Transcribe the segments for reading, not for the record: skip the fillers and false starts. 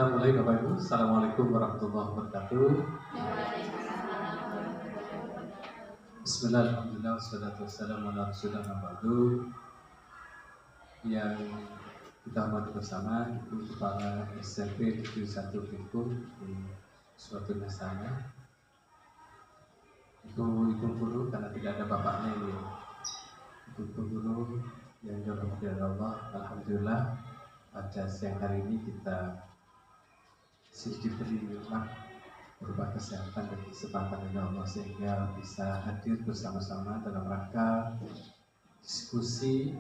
Kita mulai Bapak Ibu. Assalamualaikum warahmatullahi wabarakatuh. Bismillahirrahmanirrahim. Wassalatu wassalamu ala rasulillah ba'du. Yang kita hormati bersama Ibu Kepala SMP Negeri 1 Bengkulu di suatu nasanya. Ibu guru karena tidak ada bapaknya ini. Ibu guru yang dirahmati Allah, alhamdulillah pada siang hari ini kita diberi nikmat berupa kesehatan dan kesempatan dari Allah sehingga bisa hadir bersama-sama dalam rangka diskusi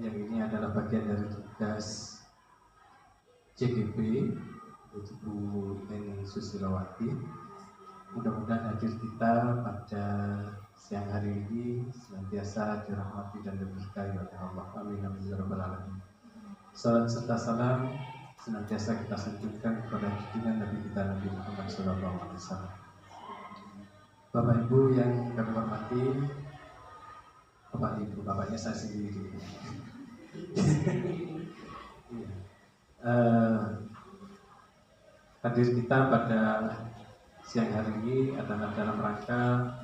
yang ini adalah bagian dari tugas CGP yaitu Bu Eni Susilowati. Mudah-mudahan hadir kita pada siang hari ini senantiasa dirahmati dan diberkahi oleh Allah. Amin amin ya rabbal alamin. Salam serta salam senantiasa kita sanjungkan kepada junjungan Nabi kita Nabi Muhammad SAW. Bapak Ibu yang kami hormati, Bapak Ibu, bapaknya saya sendiri. Hadir kita pada siang hari ini adalah dalam rangka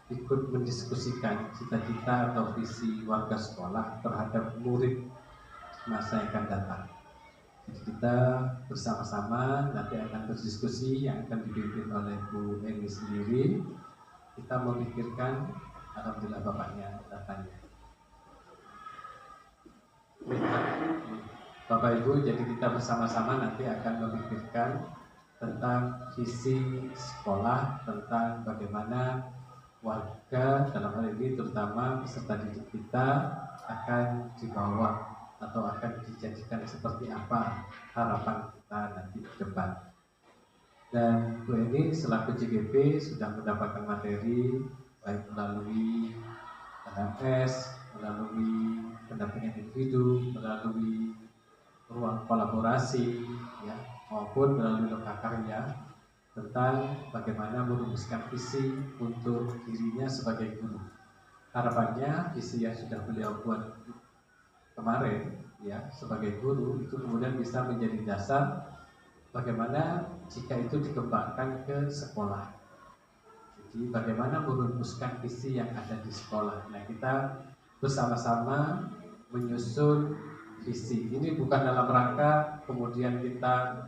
ikut mendiskusikan cita-cita atau visi warga sekolah terhadap murid masa yang akan datang. Jadi kita bersama-sama nanti akan berdiskusi yang akan dipimpin oleh Bu Eni sendiri. Kita memikirkan, alhamdulillah bapaknya datangnya. Bapak Ibu, jadi kita bersama-sama nanti akan memikirkan tentang visi sekolah, tentang bagaimana warga dalam hal ini terutama peserta didik kita akan dibawa atau akan dijadikan seperti apa harapan kita nanti ke depan. Dan Bu Eni selaku CGP sudah mendapatkan materi baik melalui LMS, melalui pendampingan individu, melalui ruang kolaborasi, ya, maupun melalui lembaga karya tentang bagaimana merumuskan visi untuk dirinya sebagai guru. Harapannya visi yang sudah beliau buat kemarin ya sebagai guru itu kemudian bisa menjadi dasar bagaimana jika itu dikembangkan ke sekolah. Jadi bagaimana merumuskan visi yang ada di sekolah. Nah, kita bersama-sama menyusun visi. Ini bukan dalam rangka kemudian kita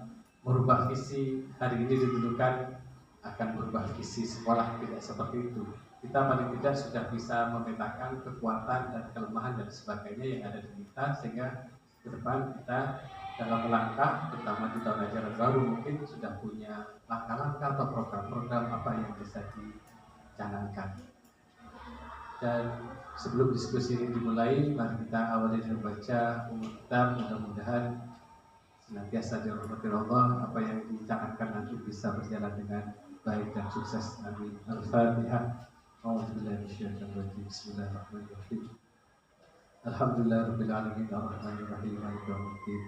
merubah visi hari ini ditentukan akan berubah visi sekolah, tidak seperti itu. Kita paling tidak sudah bisa memetakan kekuatan dan kelemahan dan sebagainya yang ada di kita sehingga ke depan kita dalam langkah terutama di tahun ajaran baru mungkin sudah punya langkah-langkah atau program-program apa yang bisa dicanangkan. Dan sebelum diskusi ini dimulai, mari kita awali dengan baca kita, mudah-mudahan senantiasa dirahmati Allah, apa yang dicanangkan nanti bisa berjalan dengan baik dan sukses. Amin. Al-Fatihah. Bismillahirrahmanirrahim. Alhamdulillahirabbil alamin arrahmanir rahim maliki yaumiddin.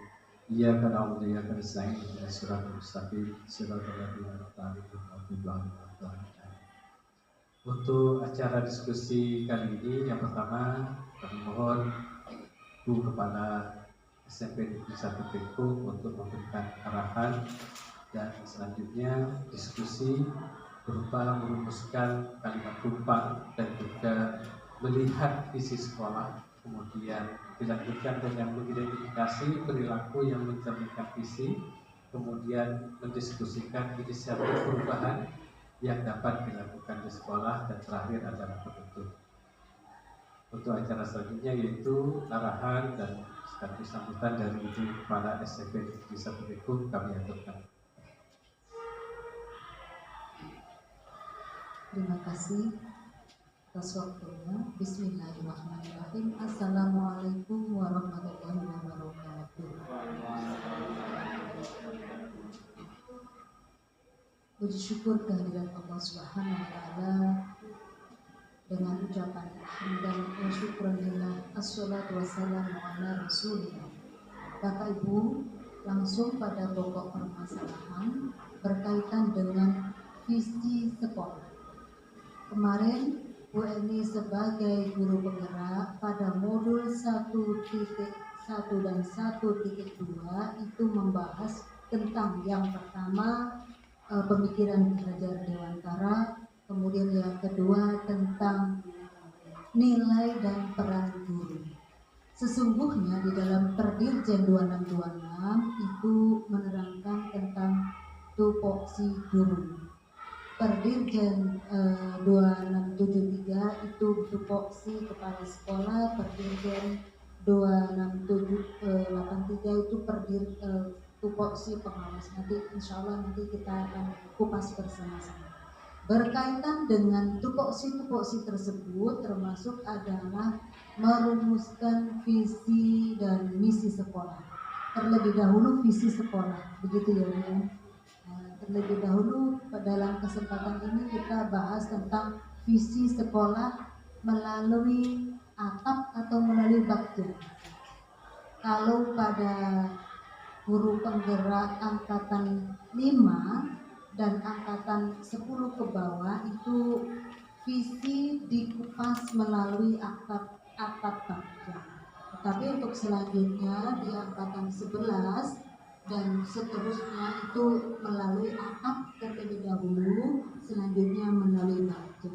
Iyyaka na'budu wa iyyaka nasta'in ihdinas siratal mustaqim siratal ladzina an'amta 'alaihim. Untuk acara diskusi kali ini yang pertama kami mohon Bu Kepala SMP Negeri 1 Bengkulu untuk memberikan arahan dan selanjutnya diskusi berupa merumuskan kalimat tumpang dan juga melihat visi sekolah, kemudian dilanjutkan dengan mengidentifikasi perilaku yang mencerminkan visi, kemudian mendiskusikan inisiatif perubahan yang dapat dilakukan di sekolah, dan terakhir adalah penutup. Untuk acara selanjutnya yaitu arahan dan sekaligus sambutan dari Ibu Kepala SMP Negeri 1 Bengkulu kami aturkan. Terima kasih atas waktunya. Bismillahirrahmanirrahim. Assalamualaikum warahmatullahi wabarakatuh. Puji syukur kehadiran Allah Subhanahu wa taala dengan ucapan hamdan wa syukran lillah, assalatu wassalamu ala rasulillah. Bapak Ibu, langsung pada pokok permasalahan berkaitan dengan visi sekolah. Kemarin Bu Eni sebagai guru penggerak pada modul 1.1 dan 1.2 itu membahas tentang yang pertama pemikiran Hajar Dewantara, kemudian yang kedua tentang nilai dan peran guru. Sesungguhnya di dalam Perdirjen 2626 itu menerangkan tentang tupoksi guru. Perdirjen 2673 itu tupoksi kepala sekolah, Perdirjen 26783 itu tupoksi pengawas. Nanti insya Allah nanti kita akan kupas bersama-sama. Berkaitan dengan tupoksi-tupoksi tersebut termasuk adalah merumuskan visi dan misi sekolah. Terlebih dahulu visi sekolah, begitu ya Bu. Terlebih dahulu dalam kesempatan ini kita bahas tentang visi sekolah melalui atap atau melalui bakja. Kalau pada guru penggerak angkatan 5 dan angkatan 10 ke bawah itu visi dikupas melalui atap bakja. Tetapi untuk selanjutnya di angkatan 11 dan seterusnya itu melalui atap terlebih dahulu, selanjutnya melalui bakja.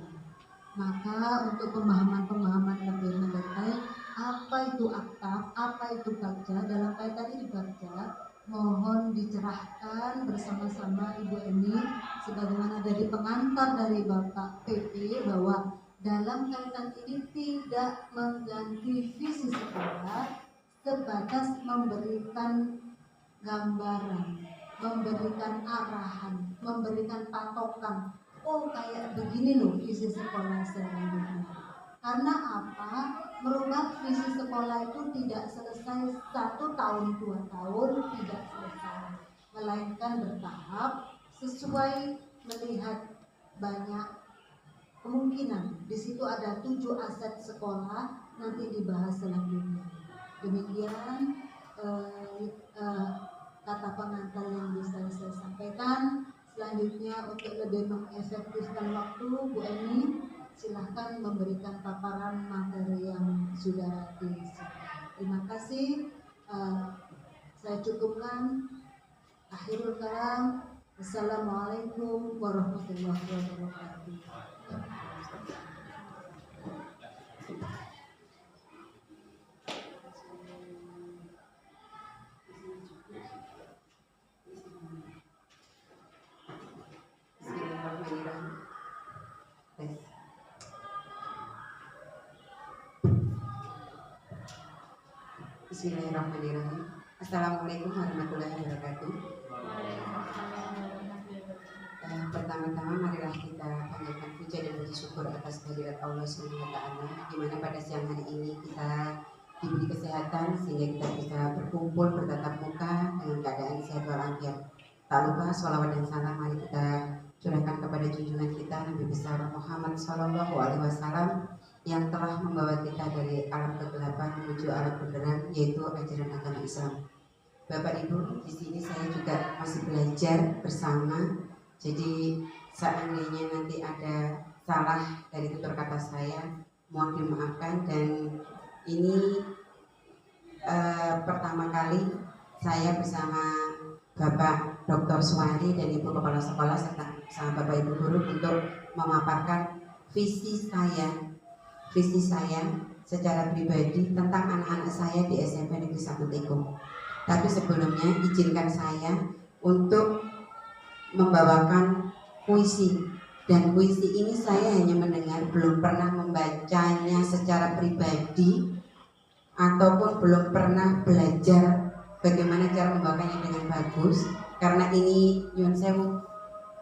Maka untuk pemahaman lebih mendetail apa itu atap, apa itu bakja, dalam kaitan ini bakja mohon dicerahkan bersama-sama Ibu Eni sebagaimana dari pengantar dari Bapak PP bahwa dalam kaitan ini tidak mengganti visi sekolah, sebatas memberikan gambaran, memberikan arahan, memberikan patokan. Oh kayak begini loh visi sekolah selanjutnya. Karena apa? Merubah visi sekolah itu tidak selesai 1 tahun 2 tahun, tidak selesai, melainkan bertahap sesuai melihat banyak kemungkinan. Di situ ada 7 aset sekolah, nanti dibahas selanjutnya. Demikian kata pengantar yang bisa saya sampaikan. Selanjutnya untuk lebih mengefektifkan waktu, Bu Eni silahkan memberikan paparan materi yang sudah disiapkan. Terima kasih. Saya cukupkan. Akhirul kalam. Assalamualaikum warahmatullahi wabarakatuh. Bismillahirrahmanirrahim. Assalamualaikum warahmatullahi wabarakatuh. Pertama-tama marilah kita panjatkan puja dan puji syukur atas kehadirat Allah SWT, di mana pada siang hari ini kita diberi kesehatan sehingga kita bisa berkumpul bertatap muka dengan keadaan sehat walafiat. Tak lupa sholawat dan salam mari kita curahkan kepada junjungan kita Nabi besar Muhammad SAW yang telah membawa kita dari alam kegelapan menuju alam kebenaran, yaitu ajaran agama Islam. Bapak Ibu, di sini saya juga masih belajar bersama. Jadi seandainya nanti ada salah dari tutur kata saya, mohon dimaafkan. Dan ini pertama kali saya bersama Bapak Dr. Suwandi dan Ibu Kepala Sekolah serta sama Bapak Ibu Guru untuk memaparkan visi saya secara pribadi tentang anak-anak saya di SMP Negeri 1 Tekong. Tapi sebelumnya izinkan saya untuk membawakan puisi, dan puisi ini saya hanya mendengar, belum pernah membacanya secara pribadi ataupun belum pernah belajar bagaimana cara membawakannya dengan bagus. Karena ini nyuwun sewu,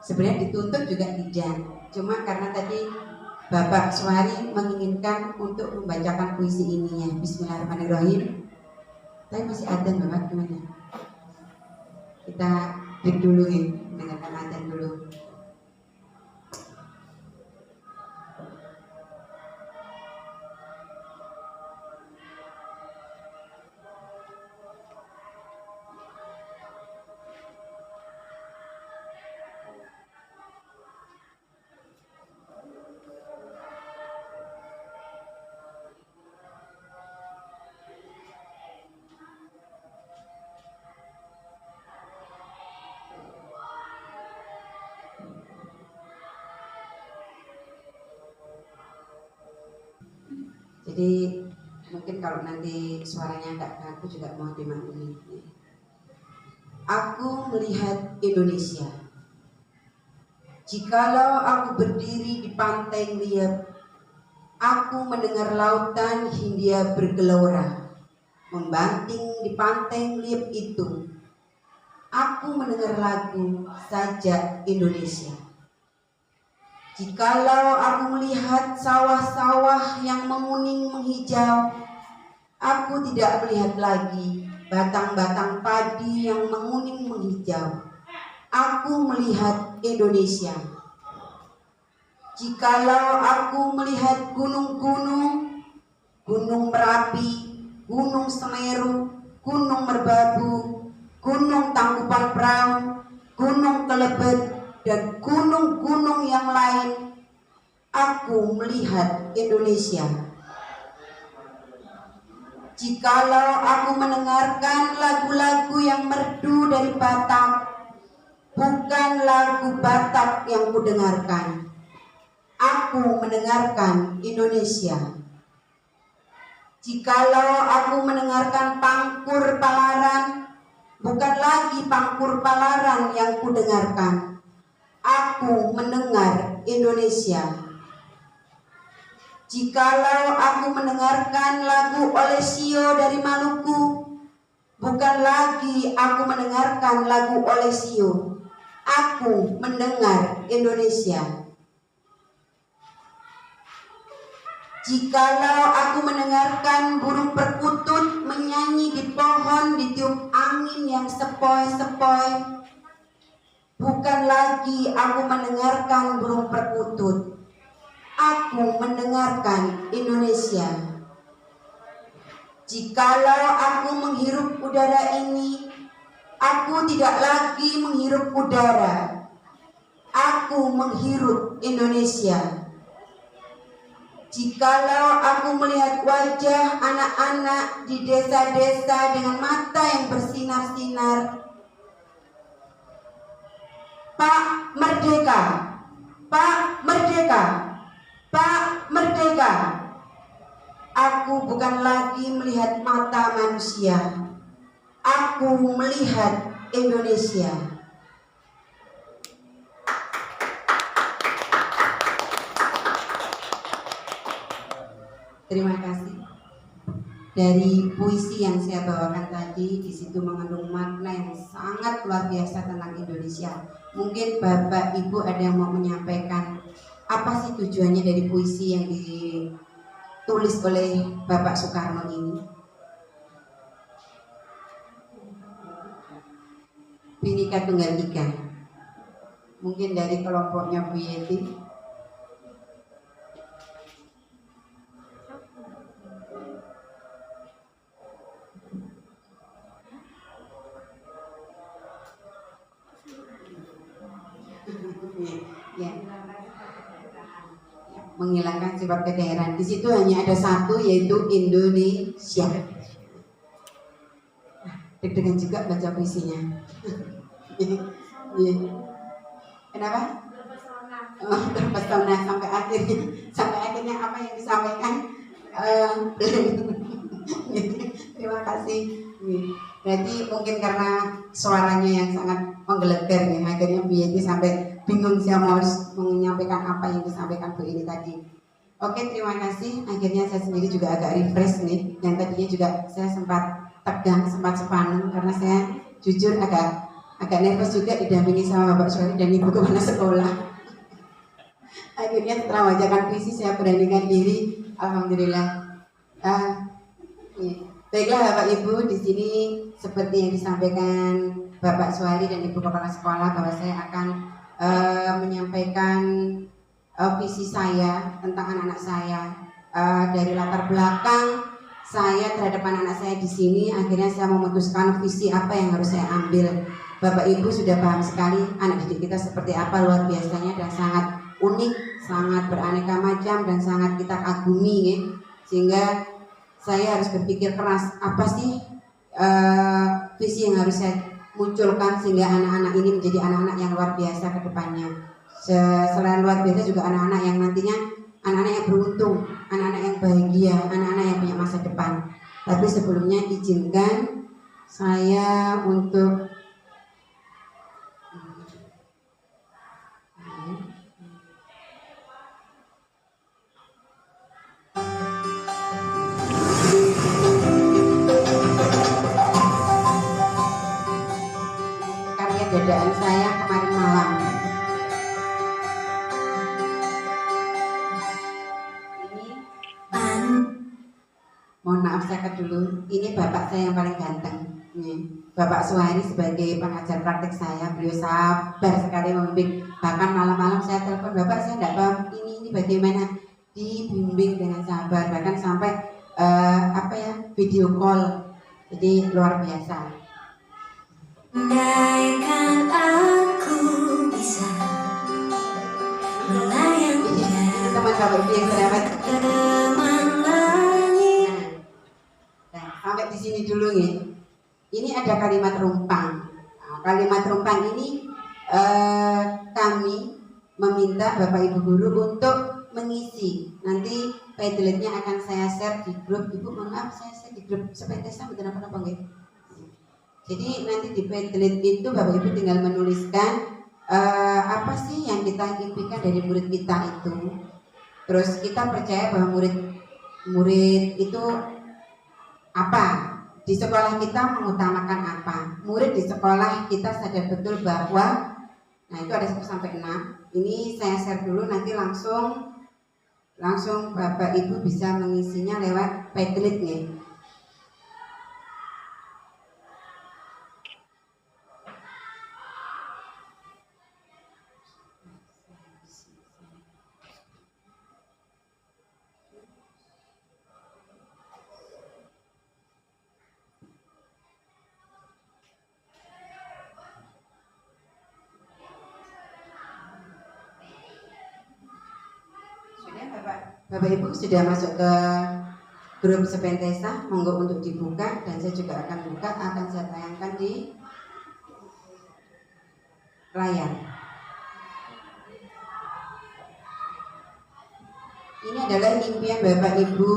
sebenarnya dituntut juga tidak, cuma karena tadi Bapak Suwari menginginkan untuk membacakan puisi ini ya. Bismillahirrahmanirrahim. Tapi masih adzan Bapak, gimana? Kita break dulu ya, dengarkan adzan dulu. Jadi mungkin kalau nanti suaranya agak kaku juga mau dimaklumi. Aku melihat Indonesia. Jikalau aku berdiri di pantai liat, aku mendengar lautan Hindia bergelora membanting di pantai liat itu. Aku mendengar lagu Sajak Indonesia. Jikalau aku melihat sawah-sawah yang menguning menghijau, aku tidak melihat lagi batang-batang padi yang menguning menghijau. Aku melihat Indonesia. Jikalau aku melihat gunung-gunung, Gunung Merapi, Gunung Semeru, Gunung Merbabu, Gunung Tangkuban Perahu, Gunung Kelebet, dan gunung-gunung yang lain, aku melihat Indonesia. Jikalau aku mendengarkan lagu-lagu yang merdu dari Batak, bukan lagu Batak yang kudengarkan, aku mendengarkan Indonesia. Jikalau aku mendengarkan Pangkur Palaran, bukan lagi Pangkur Palaran yang kudengarkan, aku mendengar Indonesia. Jikalau aku mendengarkan lagu Olesio dari Maluku, bukan lagi aku mendengarkan lagu Olesio, aku mendengar Indonesia. Jikalau aku mendengarkan burung perkutut menyanyi di pohon ditiup angin yang sepoi-sepoi, bukan lagi aku mendengarkan burung perkutut, aku mendengarkan Indonesia. Jikalau aku menghirup udara ini, aku tidak lagi menghirup udara, aku menghirup Indonesia. Jikalau aku melihat wajah anak-anak di desa-desa dengan mata yang bersinar-sinar, Pak Merdeka, Pak Merdeka, Pak Merdeka, aku bukan lagi melihat mata manusia, aku melihat Indonesia. Terima kasih. Dari puisi yang saya bawakan tadi, di situ mengandung makna yang sangat luar biasa tentang Indonesia. Mungkin Bapak Ibu ada yang mau menyampaikan apa sih tujuannya dari puisi yang ditulis oleh Bapak Soekarno ini? Bhinneka Tunggal Ika. Mungkin dari kelompoknya Bu Yeti. Ya. Menghilangkan sifat kedaerahan. Di situ hanya ada satu, yaitu Indonesia. Deg-degan juga baca puisinya. Kenapa? Oh, terpesona sampai akhirnya apa yang disampaikan. Terima kasih. Berarti mungkin karena suaranya yang sangat menggelegar nih, akhirnya Bu Yeti sampai bingung siapa harus menyampaikan apa yang disampaikan Bu ini tadi. Oke, terima kasih. Akhirnya saya sendiri juga agak refresh nih. Yang tadinya juga saya sempat tegang, sempat sepaneng karena saya jujur agak nervous juga didampingi sama Bapak Suwari dan Ibu Kepala Sekolah. Akhirnya setelah membacakan puisi saya beranikan diri. Alhamdulillah. Baiklah Bapak Ibu, di sini seperti yang disampaikan Bapak Suwari dan Ibu Kepala Sekolah bahwa saya akan menyampaikan visi saya tentang anak-anak saya, dari latar belakang saya terhadap anak-anak saya di sini. Akhirnya saya memutuskan visi apa yang harus saya ambil. Bapak Ibu sudah paham sekali anak didik kita seperti apa luar biasanya dan sangat unik, sangat beraneka macam dan sangat kita kagumi ya. Sehingga saya harus berpikir keras apa sih visi yang harus saya munculkan sehingga anak-anak ini menjadi anak-anak yang luar biasa ke depannya. Selain luar biasa juga anak-anak yang nantinya anak-anak yang beruntung, anak-anak yang bahagia, anak-anak yang punya masa depan. Tapi sebelumnya izinkan saya untuk karya dadaan saya kemarin malam. Mohon maaf saya cut dulu. Ini bapak saya yang paling ganteng. Bapak Suhari sebagai pengajar praktik saya, beliau sabar sekali membimbing. Bahkan malam-malam saya telepon, bapak saya tidak paham ini bagaimana, dibimbing dengan sabar. Bahkan sampai video call. Jadi luar biasa. Andaikan aku bisa melayang teman bapak ibu yang terdapat. Sampai di sini dulu ya. Ini ada kalimat rumpang. Nah, kalimat rumpang ini kami meminta Bapak Ibu guru untuk mengisi. Nanti Padletnya akan saya share di grup. Ibu maaf saya share di grup sepedesa betul apa nggih? Jadi nanti di Padlet itu Bapak Ibu tinggal menuliskan apa sih yang kita impikan dari murid kita itu. Terus kita percaya bahwa murid itu apa? Di sekolah kita mengutamakan apa? Murid di sekolah kita sadar betul bahwa, nah itu ada 1 sampai 6. Ini saya share dulu, nanti langsung Bapak Ibu bisa mengisinya lewat Padlet nih. Bapak Ibu sudah masuk ke grup Sepentesa, monggo untuk dibuka dan saya juga akan buka, akan saya tayangkan di layar. Ini adalah impian Bapak Ibu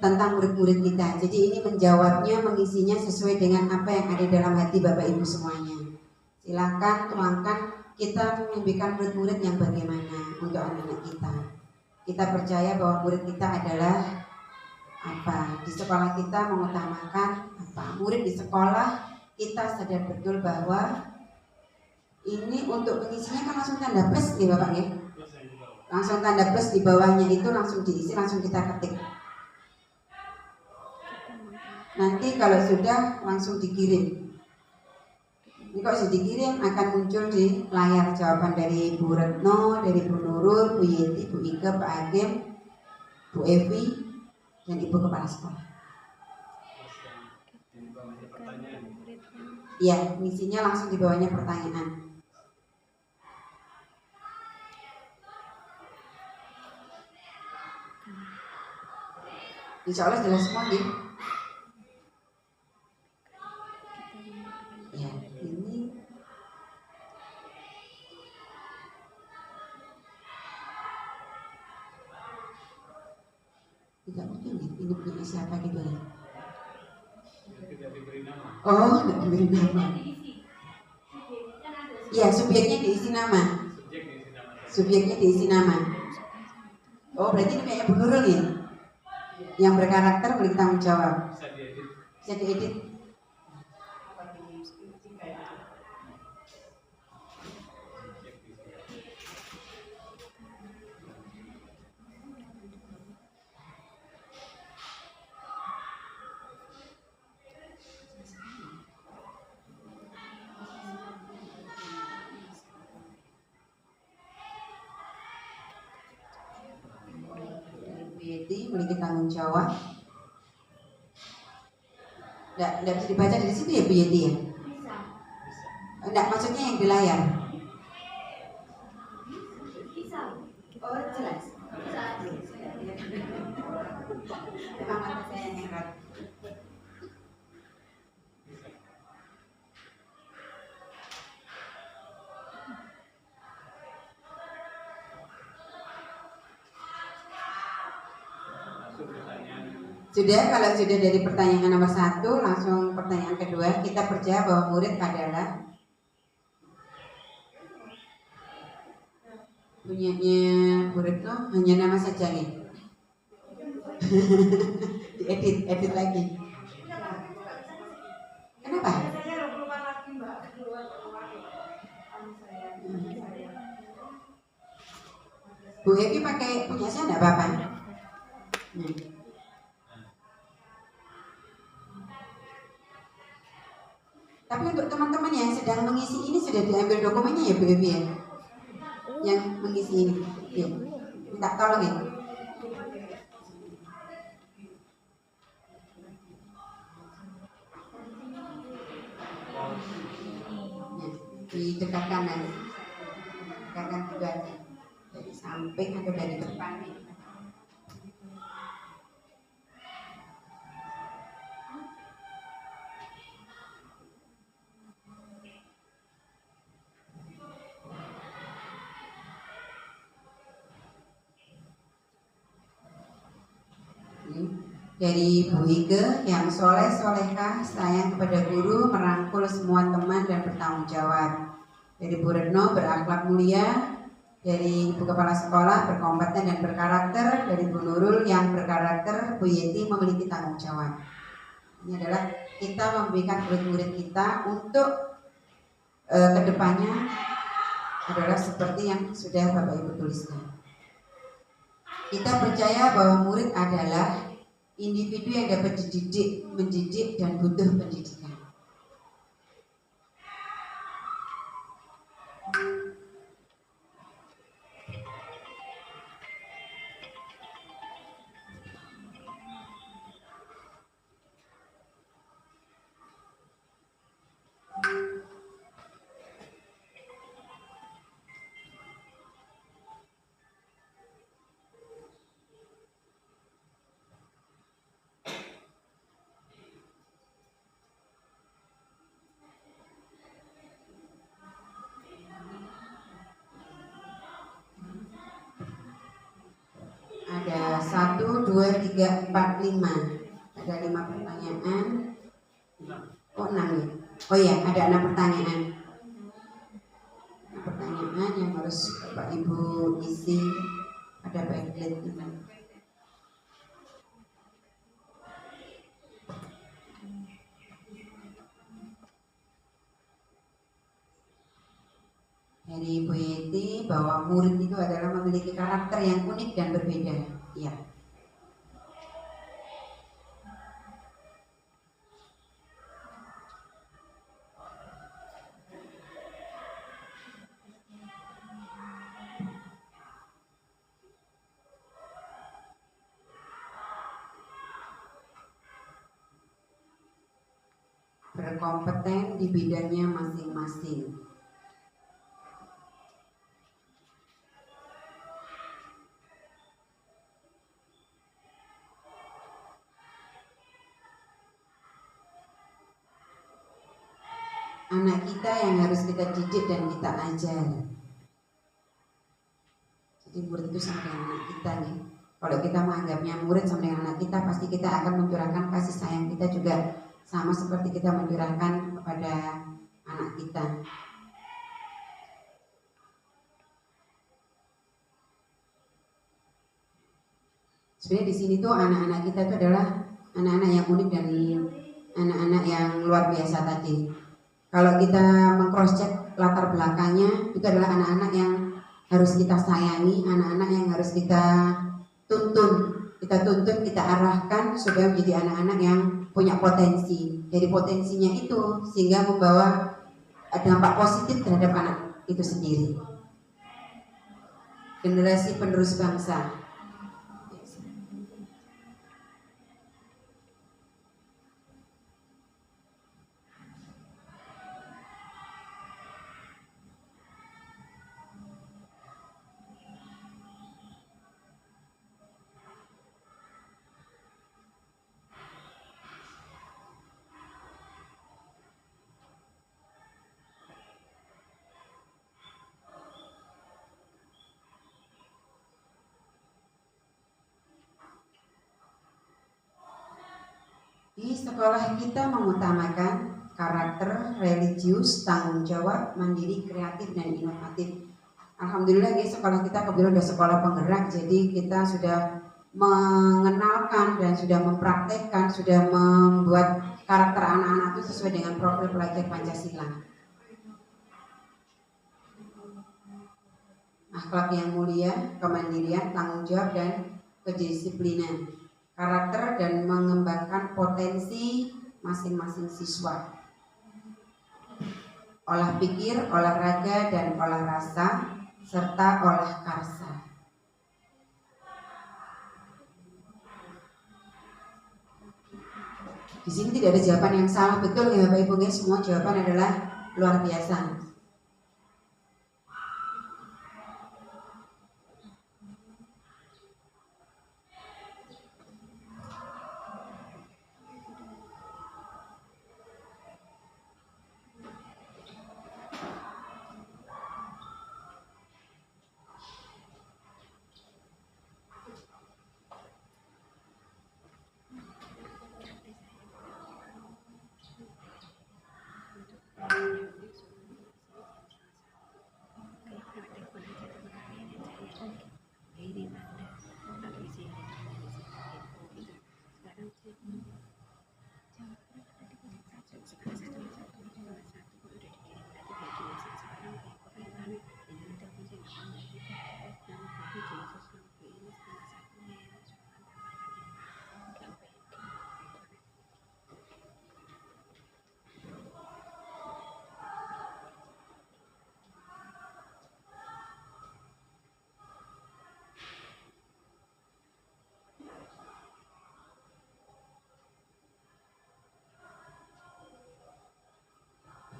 tentang murid-murid kita. Jadi ini menjawabnya, mengisinya sesuai dengan apa yang ada dalam hati Bapak Ibu semuanya. Silakan tuangkan, kita memimpikan murid-murid yang bagaimana untuk anak-anak kita. Kita percaya bahwa murid kita adalah apa? Di sekolah kita mengutamakan apa? Murid di sekolah kita sadar betul bahwa ini untuk mengisinya kan langsung tanda plus nih Bapak ya. Langsung tanda plus di bawahnya itu langsung diisi, langsung kita ketik. Nanti kalau sudah langsung dikirim. Ini kalau sudah dikirim akan muncul di layar jawaban dari Bu Retno, dari Bu Nurul, Bu Yeti, Bu Ike, Pak Agim, Bu Evi, dan Ibu Kepala Sekolah. Iya, misinya langsung di bawahnya pertanyaan. Insya Allah jelas semua ya. Ya, ini tidak mungkin ya, ini punya siapa gitu ya? Tidak diberi nama. Oh, tidak diberi nama. Ya, subjeknya diisi nama. Subjeknya diisi nama. Oh, berarti ini kayaknya Bu Nurul ya? Yang berkarakter beri tanggung jawab. Bisa diedit. Bisa diedit. Memiliki tanggung jawab. Tidak bisa dibaca dari situ ya Bu Yeti ya? Bisa. Enggak, maksudnya yang di layar. Bisa. Oh jelas. Bisa. Memang mata saya yang heran. Sudah, kalau sudah dari pertanyaan nomor 1, langsung pertanyaan kedua. Kita percaya bahwa murid adalah punyanya murid loh, hanya nama saja nih. Diedit lagi. Kenapa? Bu Evi pakai punya saya enggak apa-apa. Tapi untuk teman-teman yang sedang mengisi ini sudah diambil dokumennya ya Bu Evi ya? Yang mengisi ini. Ya. Minta tolong ya. Di dekat kanan, kanan juga ada, dari samping atau dari depan nih. Dari Bu Ike, yang soleh solehah, sayang kepada guru, merangkul semua teman dan bertanggung jawab. Dari Bu Retno, berakhlak mulia. Dari Ibu Kepala Sekolah, berkompeten dan berkarakter. Dari Bu Nurul, yang berkarakter. Bu Yeti, memiliki tanggung jawab. Ini adalah kita memberikan murid-murid kita untuk kedepannya adalah seperti yang sudah Bapak Ibu tuliskan. Kita percaya bahwa murid adalah individu yang dapat dididik, mendidik, dan butuh pendidikan. Ada 1, 2, 3, 4, 5. Ada 5 pertanyaan. Oh 6 ya. Oh ya, ada 6 pertanyaan. Pertanyaan yang harus Bapak Ibu isi. Ada pamflet ini. Dari Bu Yeti, bahwa murid itu adalah memiliki karakter yang unik dan berbeda. Ya. Berkompeten di bidangnya masing-masing. Anak kita yang harus kita didik dan kita ajar. Jadi murid itu sama dengan anak kita nih. Kalau kita menganggapnya murid sama dengan anak kita, pasti kita akan mencurahkan kasih sayang kita juga sama seperti kita mencurahkan kepada anak kita. Sebenarnya di sini tuh anak-anak kita itu adalah anak-anak yang unik dan anak-anak yang luar biasa tadi. Kalau kita meng-cross check latar belakangnya, itu adalah anak-anak yang harus kita sayangi, anak-anak yang harus kita tuntun, kita arahkan supaya menjadi anak-anak yang punya potensi. Dari potensinya itu sehingga membawa dampak positif terhadap anak itu sendiri. Generasi penerus bangsa. Di sekolah kita mengutamakan karakter, religius, tanggung jawab, mandiri, kreatif, dan inovatif. Alhamdulillah guys, sekolah kita kebetulan sudah sekolah penggerak, jadi kita sudah mengenalkan dan sudah mempraktekkan, sudah membuat karakter anak-anak itu sesuai dengan profil pelajar Pancasila. Akhlak yang mulia, kemandirian, tanggung jawab, dan kedisiplinan, karakter dan mengembangkan potensi masing-masing siswa. Olah pikir, olahraga, dan olah rasa, serta olah karsa. Di sini tidak ada jawaban yang salah, betul ya Bapak Ibu guys, semua jawaban adalah luar biasa.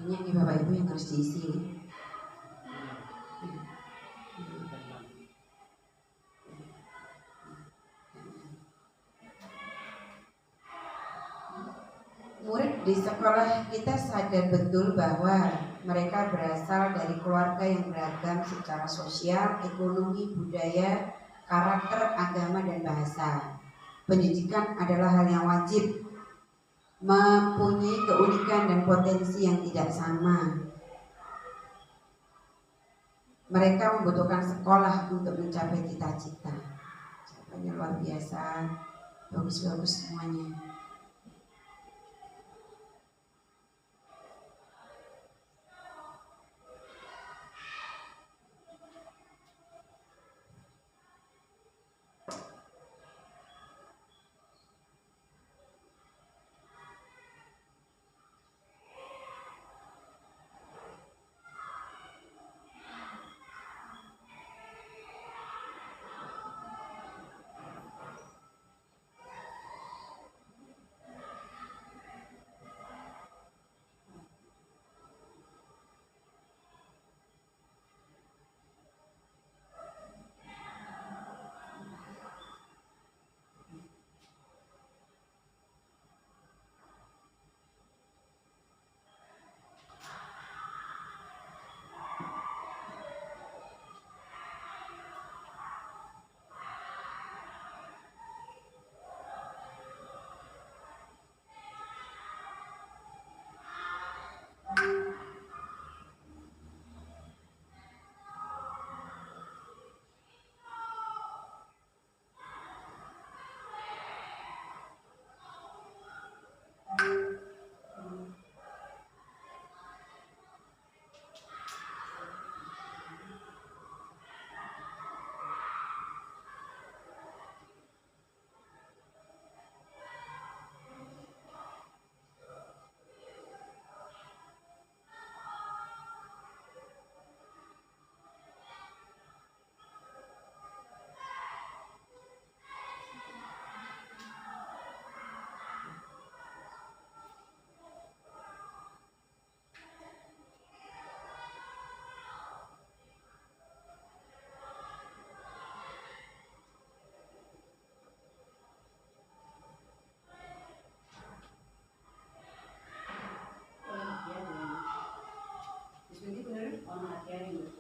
Banyak nih Bapak Ibu yang harus diisi nih. Murid di sekolah kita sadar betul bahwa mereka berasal dari keluarga yang beragam secara sosial, ekonomi, budaya, karakter, agama, dan bahasa. Pendidikan adalah hal yang wajib, mempunyai keunikan dan potensi yang tidak sama. Mereka membutuhkan sekolah untuk mencapai cita-cita. Jawabannya luar biasa, bagus-bagus semuanya.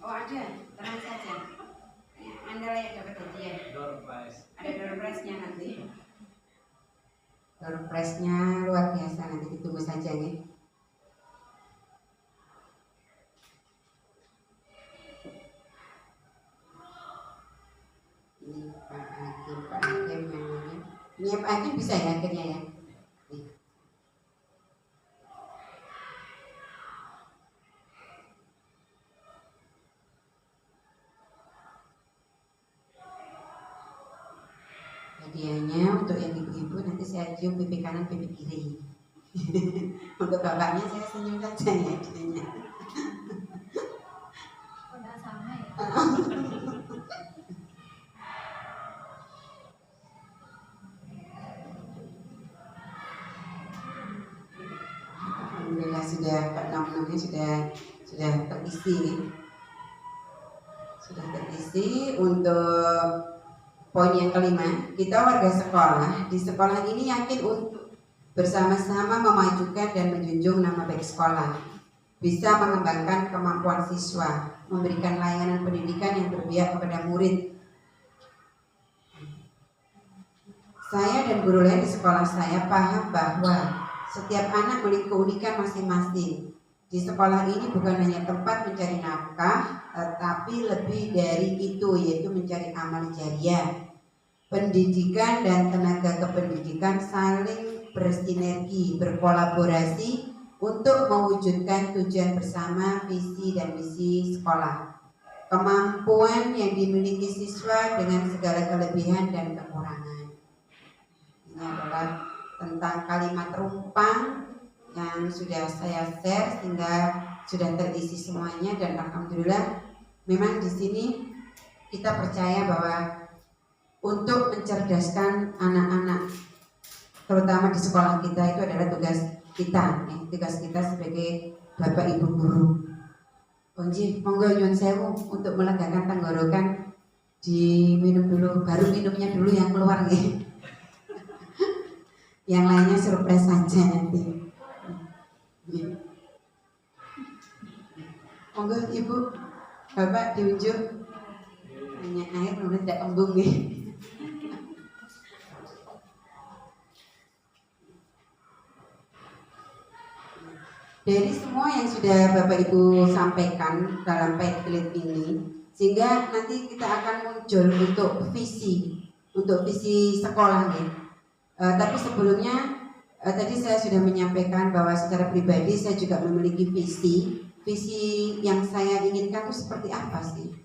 Oh ada, tenang saja. Anda layak dapat hadiah. Ada door prize-nya nanti. Surprise-nya luar biasa, nanti ditunggu saja nih. Ini Pak Hakim namanya. Ini Pak Hakim bisa ya akhirnya ya. Hadiahnya untuk yang ibu-ibu nanti saya cium pipi kanan pipi kiri. Untuk bapaknya saya senyum saja ya hadiahnya. Udah sama ya. Alhamdulillah sudah nomornya sudah terisi. Sudah terisi. Untuk poin yang kelima, kita warga sekolah di sekolah ini yakin untuk bersama-sama memajukan dan menjunjung nama baik sekolah, bisa mengembangkan kemampuan siswa, memberikan layanan pendidikan yang berpihak kepada murid. Saya dan guru lain di sekolah saya paham bahwa setiap anak memiliki keunikan masing-masing. Di sekolah ini bukan hanya tempat mencari nafkah, tetapi lebih dari itu, yaitu mencari amal jariah. Pendidikan dan tenaga kependidikan saling bersinergi, berkolaborasi untuk mewujudkan tujuan bersama, visi dan misi sekolah. Kemampuan yang dimiliki siswa dengan segala kelebihan dan kekurangan. Ini adalah tentang kalimat rumpang yang sudah saya share sehingga sudah terisi semuanya, dan alhamdulillah memang di sini kita percaya bahwa untuk mencerdaskan anak-anak terutama di sekolah kita itu adalah tugas kita sebagai bapak ibu guru. Onji, monggo nyuwun sewu untuk melegakan tenggorokan, diminum dulu, baru minumnya dulu yang keluar nih. Yang lainnya surprise saja nanti. Monggo ibu, bapak diunjuk. Hanya air nulis tidak kembung nih. Dari semua yang sudah Bapak Ibu sampaikan dalam pamflet ini, sehingga nanti kita akan muncul untuk visi sekolah nih. Tapi sebelumnya tadi saya sudah menyampaikan bahwa secara pribadi saya juga memiliki visi yang saya inginkan itu seperti apa sih?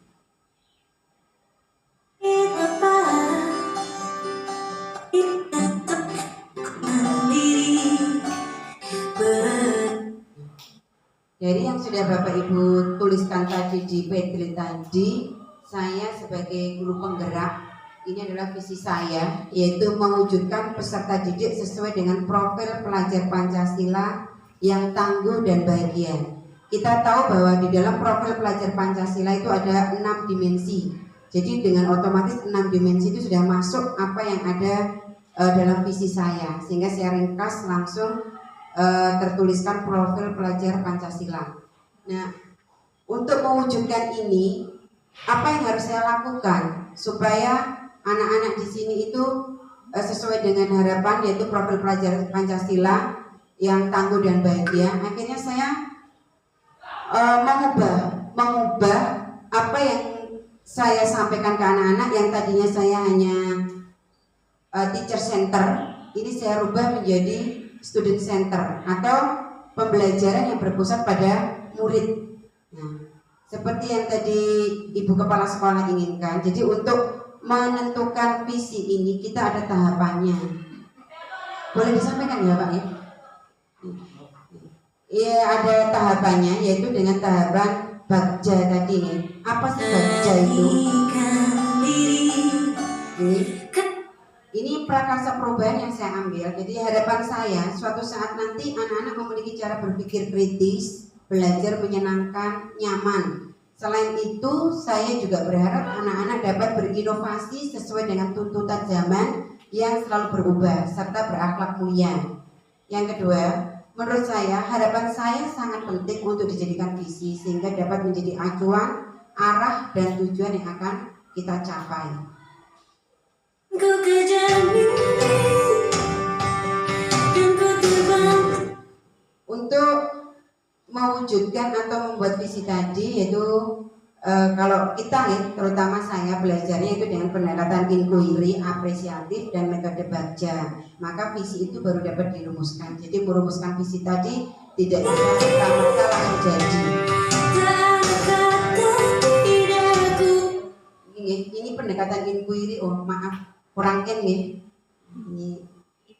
Dari yang sudah Bapak Ibu tuliskan tadi di pamflet tadi, saya sebagai guru penggerak, ini adalah visi saya, yaitu mewujudkan peserta didik sesuai dengan profil pelajar Pancasila yang tangguh dan bahagia. Kita tahu bahwa di dalam profil pelajar Pancasila itu ada 6 dimensi. Jadi dengan otomatis 6 dimensi itu sudah masuk apa yang ada dalam visi saya, sehingga saya ringkas langsung tertuliskan profil pelajar Pancasila. Nah, untuk mewujudkan ini, apa yang harus saya lakukan supaya anak-anak di sini itu sesuai dengan harapan, yaitu profil pelajar Pancasila yang tangguh dan bahagia. Akhirnya saya mengubah apa yang saya sampaikan ke anak-anak yang tadinya saya hanya teacher center, ini saya rubah menjadi student center atau pembelajaran yang berpusat pada murid. Nah, seperti yang tadi Ibu Kepala Sekolah inginkan. Jadi untuk menentukan visi ini kita ada tahapannya. Boleh disampaikan ya Pak ya? Iya, ada tahapannya, yaitu dengan tahapan Bagja tadi nih. Apa sih Bagja itu? Ini prakarsa perubahan yang saya ambil. Jadi harapan saya suatu saat nanti anak-anak memiliki cara berpikir kritis, belajar menyenangkan, nyaman. Selain itu, saya juga berharap anak-anak dapat berinovasi sesuai dengan tuntutan zaman yang selalu berubah serta berakhlak mulia. Yang kedua, menurut saya harapan saya sangat penting untuk dijadikan visi sehingga dapat menjadi acuan, arah dan tujuan yang akan kita capai. Ku kejar mimpi mewujudkan atau membuat visi tadi yaitu kalau kita ya, terutama saya belajarnya itu dengan pendekatan inquiry, apresiatif dan metode baca, maka visi itu baru dapat dirumuskan. Jadi merumuskan visi tadi tidak bisa serta-merta langsung jadi. Ini pendekatan inquiry, oh maaf kurang nih. Ini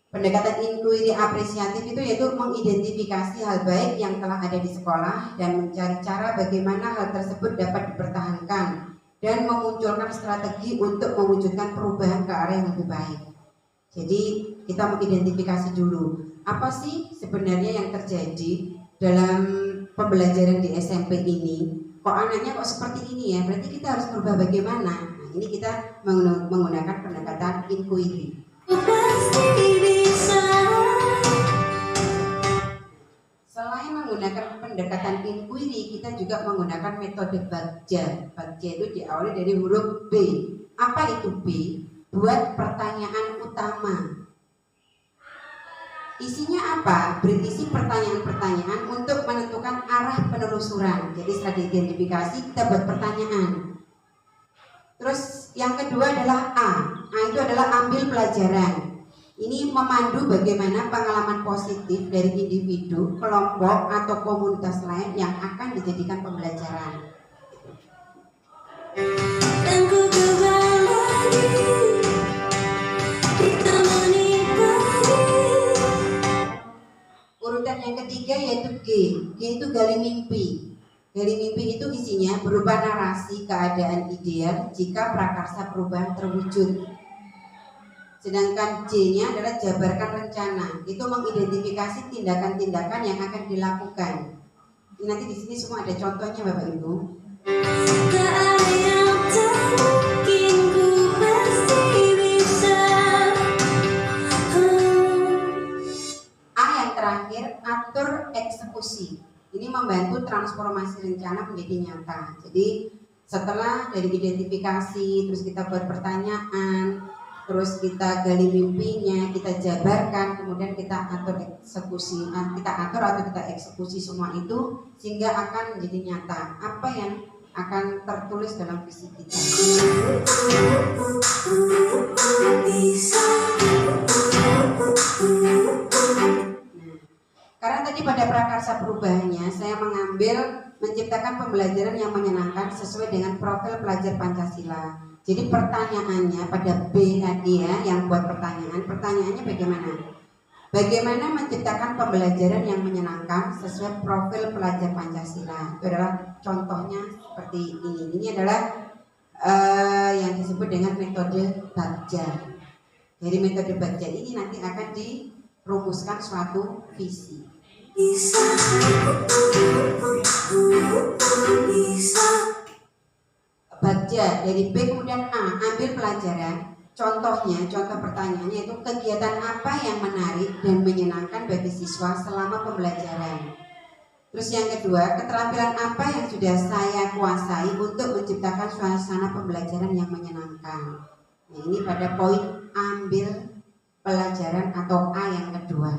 pendekatan inquiry apresiatif itu yaitu mengidentifikasi hal baik yang telah ada di sekolah dan mencari cara bagaimana hal tersebut dapat dipertahankan dan memunculkan strategi untuk mewujudkan perubahan ke arah yang lebih baik. Jadi kita mengidentifikasi dulu apa sih sebenarnya yang terjadi dalam pembelajaran di SMP ini. Kok anaknya kok seperti ini ya, berarti kita harus berubah bagaimana. Nah, ini kita menggunakan pendekatan inquiry. Selain menggunakan pendekatan inquiry, kita juga menggunakan metode baca. Baca itu diawali dari huruf B. Apa itu B? Buat pertanyaan utama. Isinya apa? Berisi pertanyaan-pertanyaan untuk menentukan arah penelusuran. Jadi setelah diidentifikasi kita buat pertanyaan. Terus yang kedua adalah A. A itu adalah ambil pelajaran. Ini memandu bagaimana pengalaman positif dari individu, kelompok atau komunitas lain yang akan dijadikan pembelajaran. Urutan yang ketiga yaitu G. G itu gali mimpi. Gali mimpi itu isinya berupa narasi keadaan ideal jika prakarsa perubahan terwujud. Sedangkan J-nya adalah jabarkan rencana. Itu mengidentifikasi tindakan-tindakan yang akan dilakukan. Ini nanti di sini semua ada contohnya Bapak Ibu. Terakhir, atur eksekusi. Ini membantu transformasi rencana menjadi nyata. Jadi setelah dari identifikasi, terus kita buat pertanyaan, terus kita gali mimpinya, kita jabarkan, kemudian kita atur eksekusi. Kita atur atau kita eksekusi semua itu sehingga akan menjadi nyata apa yang akan tertulis dalam visi kita. Karena tadi pada prakarsa perubahannya saya mengambil menciptakan pembelajaran yang menyenangkan sesuai dengan profil pelajar Pancasila. Jadi pertanyaannya pada B tadi ya, yang buat pertanyaannya bagaimana? Bagaimana menciptakan pembelajaran yang menyenangkan sesuai profil pelajar Pancasila? Itu adalah contohnya seperti ini. Ini adalah yang disebut dengan metode baca. Dari metode baca ini nanti akan dirumuskan suatu visi. Baca dari B kemudian A, ambil pelajaran. Contohnya, contoh pertanyaannya itu kegiatan apa yang menarik dan menyenangkan bagi siswa selama pembelajaran. Terus yang kedua, keterampilan apa yang sudah saya kuasai untuk menciptakan suasana pembelajaran yang menyenangkan. Nah, ini pada poin ambil pelajaran atau A yang kedua.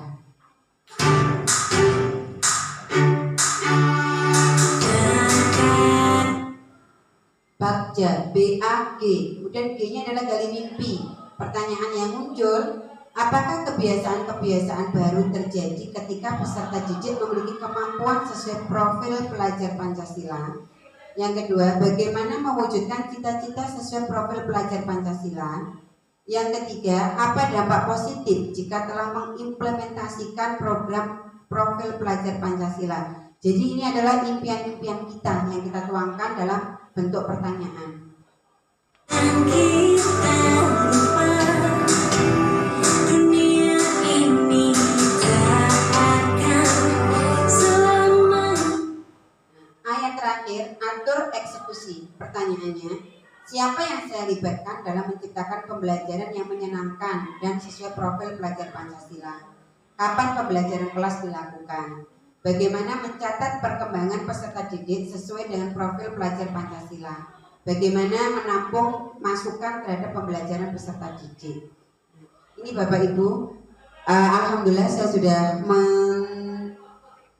Baca BAG, kemudian G-nya adalah gali mimpi. Pertanyaan yang muncul, apakah kebiasaan-kebiasaan baru terjadi ketika peserta didik memiliki kemampuan sesuai profil pelajar Pancasila? Yang kedua, bagaimana mewujudkan cita-cita sesuai profil pelajar Pancasila? Yang ketiga, apa dampak positif jika telah mengimplementasikan program profil pelajar Pancasila? Jadi ini adalah impian-impian kita yang kita tuangkan dalam bentuk pertanyaan. Ayat terakhir, atur eksekusi. Pertanyaannya, siapa yang saya libatkan dalam menciptakan pembelajaran yang menyenangkan dan sesuai profil pelajar Pancasila? Kapan pembelajaran kelas dilakukan? Bagaimana mencatat perkembangan peserta didik sesuai dengan profil pelajar Pancasila? Bagaimana menampung masukan terhadap pembelajaran peserta didik? Ini Bapak Ibu, alhamdulillah saya sudah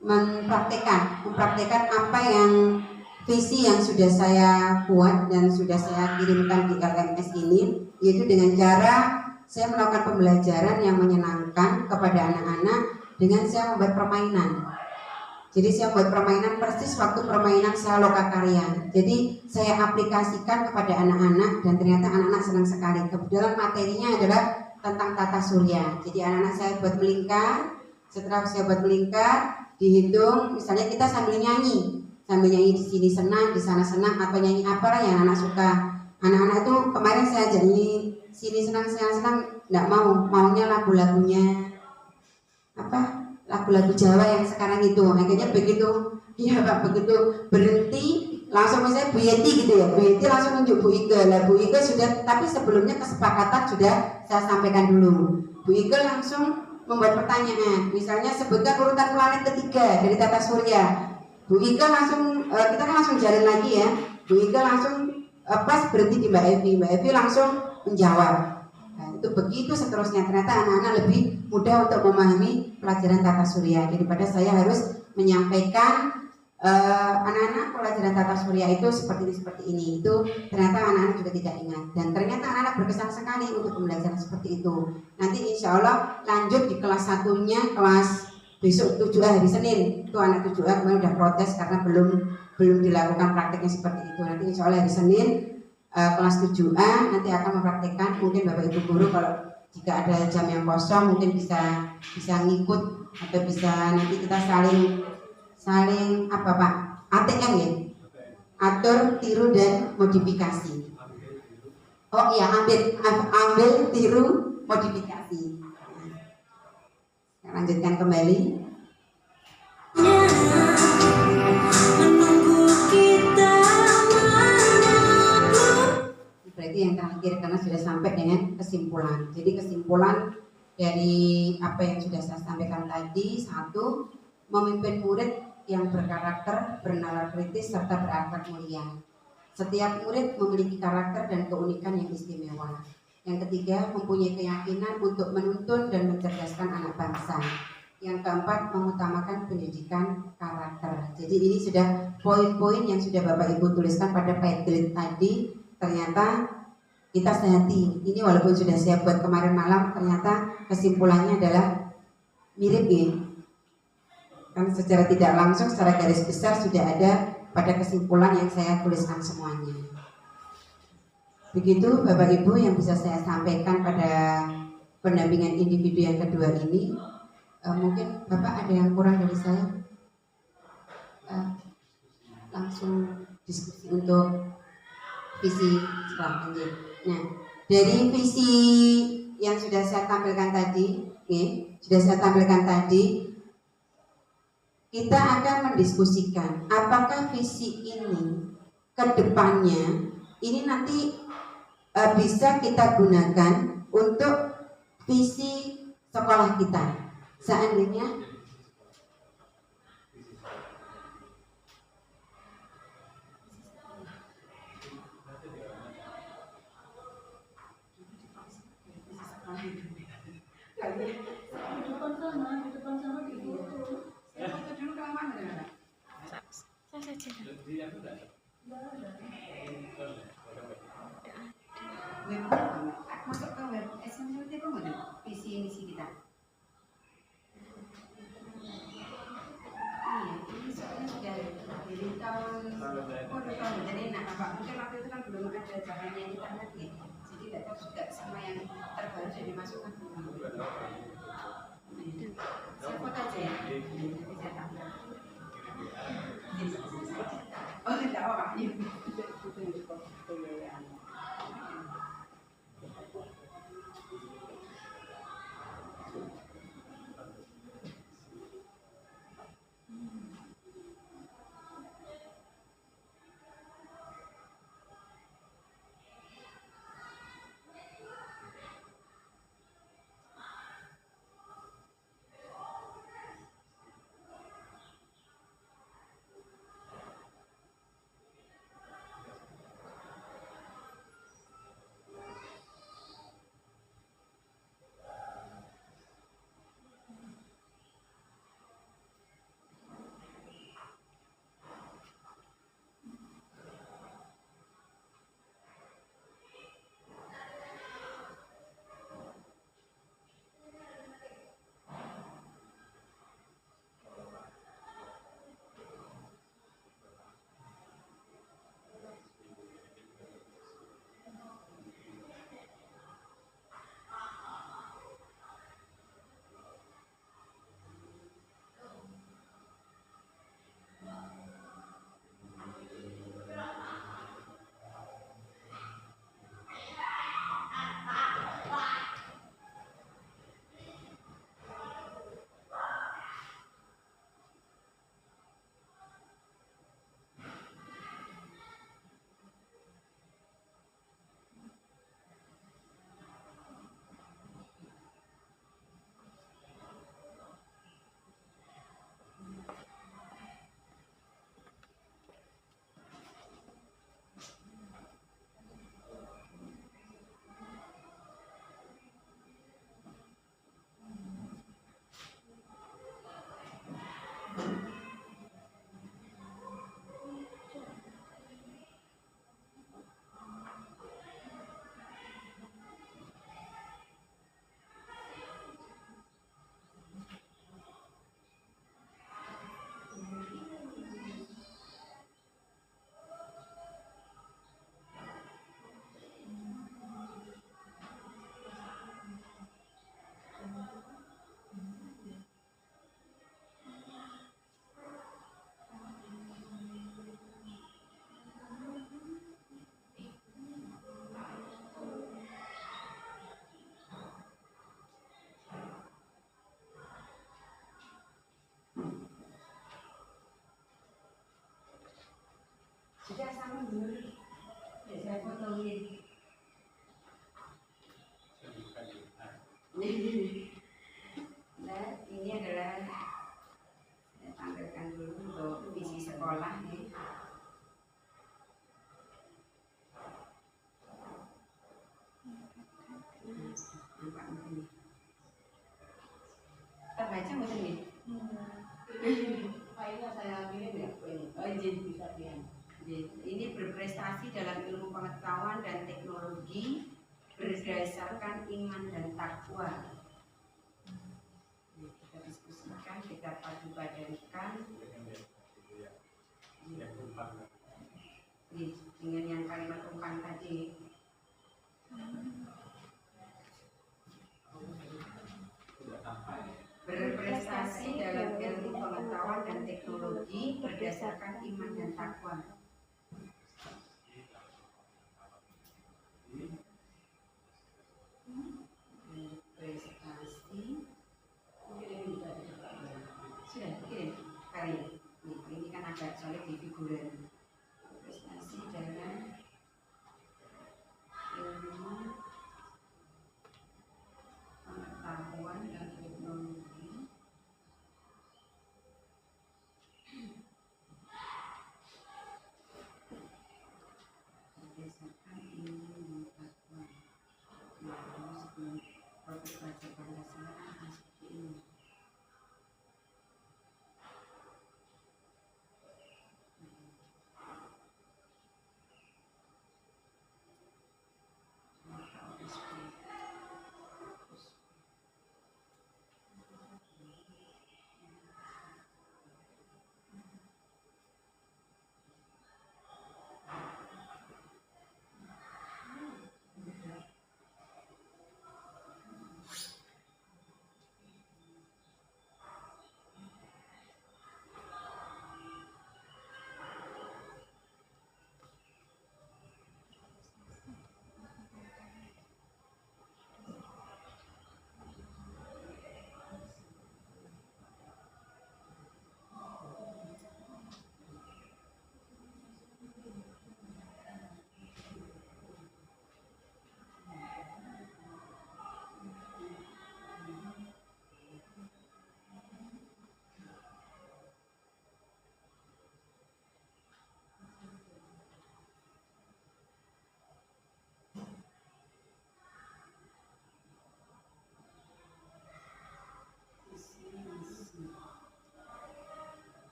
mempraktekkan apa yang visi yang sudah saya buat dan sudah saya kirimkan di LMS ini, yaitu dengan cara saya melakukan pembelajaran yang menyenangkan kepada anak-anak dengan saya membuat permainan. Jadi saya buat permainan persis waktu permainan saya lokakarya. Jadi saya aplikasikan kepada anak-anak dan ternyata anak-anak senang sekali. Kebetulan materinya adalah tentang tata surya. Jadi anak-anak saya buat melingkar. Setelah saya buat melingkar, dihitung. Misalnya kita sambil nyanyi di sini senang, di sana senang, atau nyanyi apa yang anak suka. Anak-anak tuh kemarin saya ajak nyanyi sini senang, nggak maunya lagu-lagunya apa? Lagu-lagu Jawa yang sekarang itu. Akhirnya begitu, iya Pak, begitu berhenti langsung misalnya Bu Yeti gitu ya. Bu Yeti langsung nunjuk Bu Ike. Lah Bu Ike sudah, tapi sebelumnya kesepakatan sudah saya sampaikan dulu. Bu Ike langsung membuat pertanyaan. Misalnya sebutkan urutan planet ketiga dari tata surya. Bu Ike langsung kita kan langsung jalan lagi ya. Bu Ike langsung pas berhenti di Mbak Evi. Mbak Evi langsung menjawab. Nah, itu begitu seterusnya. Ternyata anak-anak lebih mudah untuk memahami pelajaran tata surya daripada saya harus menyampaikan anak-anak pelajaran tata surya itu seperti ini. Itu ternyata anak-anak juga tidak ingat dan ternyata anak-anak berkesan sekali untuk pembelajaran seperti itu. Nanti insya Allah lanjut di kelas 1-nya, kelas besok 7A hari Senin. Itu anak 7A kemarin udah protes karena belum dilakukan prakteknya seperti itu. Nanti insya Allah hari Senin kelas 7A nanti akan mempraktekkan. Mungkin Bapak Ibu guru kalau jika ada jam yang kosong mungkin bisa ngikut atau bisa nanti kita saling apa Pak, ATM ya, atur, tiru dan modifikasi. Oh iya, ambil, tiru, modifikasi. Saya lanjutkan kembali. Berarti yang terakhir karena sudah sampai dengan kesimpulan. Jadi kesimpulan dari apa yang sudah saya sampaikan tadi, satu, memimpin murid yang berkarakter, bernalar kritis serta berakhlak mulia. Setiap murid memiliki karakter dan keunikan yang istimewa. Yang ketiga, mempunyai keyakinan untuk menuntun dan mencerdaskan anak bangsa. Yang keempat, mengutamakan pendidikan karakter. Jadi ini sudah poin-poin yang sudah Bapak Ibu tuliskan pada Padlet tadi. Ternyata kita sehati. Ini walaupun sudah saya buat kemarin malam, ternyata kesimpulannya adalah mirip ya. Kan secara tidak langsung, secara garis besar sudah ada pada kesimpulan yang saya tuliskan semuanya. Begitu Bapak Ibu yang bisa saya sampaikan pada pendampingan individu yang kedua ini. Mungkin Bapak ada yang kurang dari saya? Langsung diskusi untuk visi setelah lanjut. Nah, dari visi yang sudah saya tampilkan tadi, kita akan mendiskusikan apakah visi ini ke depannya ini nanti bisa kita gunakan untuk visi sekolah kita. Seandainya masuk ke web SMLT itu nggak visi misi kita? Iya, ini soalnya sudah dari tahun 2 tahun. Jadi Pak, mungkin waktu itu kan belum ada caranya internet ya. Jadi tidak tahu juga sama yang terbaru sudah dimasukkan. Saya foto aja ya. Bisa tambah. Oh tidak apa Pak. Nah, ini adalah saya tampilkan dulu untuk visi sekolah nih. Nampak begini. Terbaca mungkin nih. Filenya saya kirim ya. Oh, jadi Bisa kirim. ini berprestasi dalam ilmu pengetahuan dan teknologi berdasarkan iman dan takwa. Kita diskusikan, kita padu padankan dengan yang kalimat umpan tadi. Berprestasi dalam ilmu pengetahuan dan teknologi berdasarkan iman dan takwa. Prestasi sudah kirim karya. Ini kan agak solid di figuran. Prestasi dalam ilmu pengetahuan dan teknologi berdasarkan ilmu dan takwa. Sebelum proses belajar Pancasila kan seperti ini.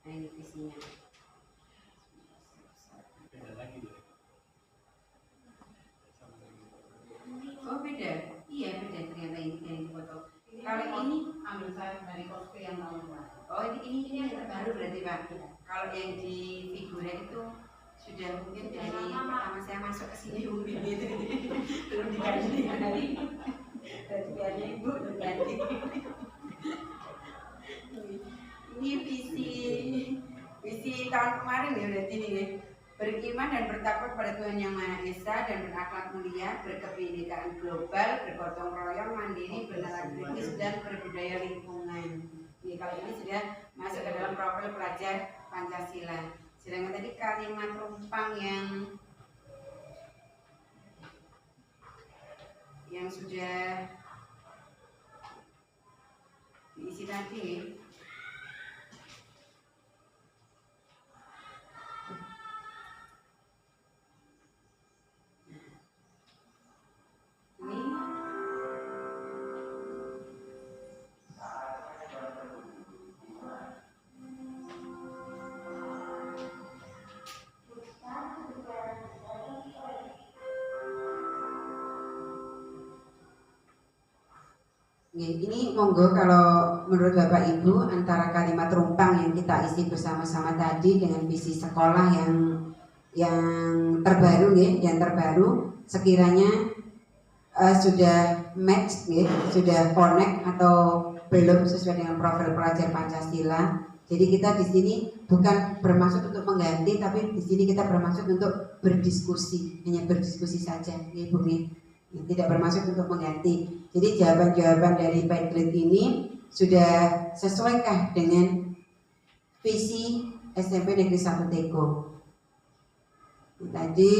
Nah, ini visinya. Oh beda, iya beda ternyata ini yang foto. Kalau ini ambil saya dari cosplay yang tahun kemarin. oh ini yang terbaru berarti Pak. Kalau yang di figura itu sudah mungkin dari pertama saya masuk ke sini mungkin gitu. Belum diganti dari biarnya ibu belum ganti. Ini visi tahun kemarin ya berarti ini. Beriman dan bertakwa kepada Tuhan Yang Maha Esa dan berakhlak mulia, berkebinekaan global, bergotong royong, mandiri, bernalar kritis dan berbudaya lingkungan. Ini kalau ini sudah masuk ke dalam profil pelajar Pancasila. Sedangkan tadi kalimat rumpang yang sudah diisi tadi. Ini monggo kalau menurut Bapak Ibu antara kalimat rumpang yang kita isi bersama-sama tadi dengan visi sekolah yang terbaru yang terbaru sekiranya sudah match sudah connect atau belum sesuai dengan profil pelajar Pancasila. Jadi kita di sini bukan bermaksud untuk mengganti, tapi di sini kita bermaksud untuk berdiskusi, hanya berdiskusi saja, Ibu. Tidak bermaksud untuk mengganti. Jadi jawaban-jawaban dari Padlet ini sudah sesuaikah dengan visi SMP Negeri 1 Tego? Tadi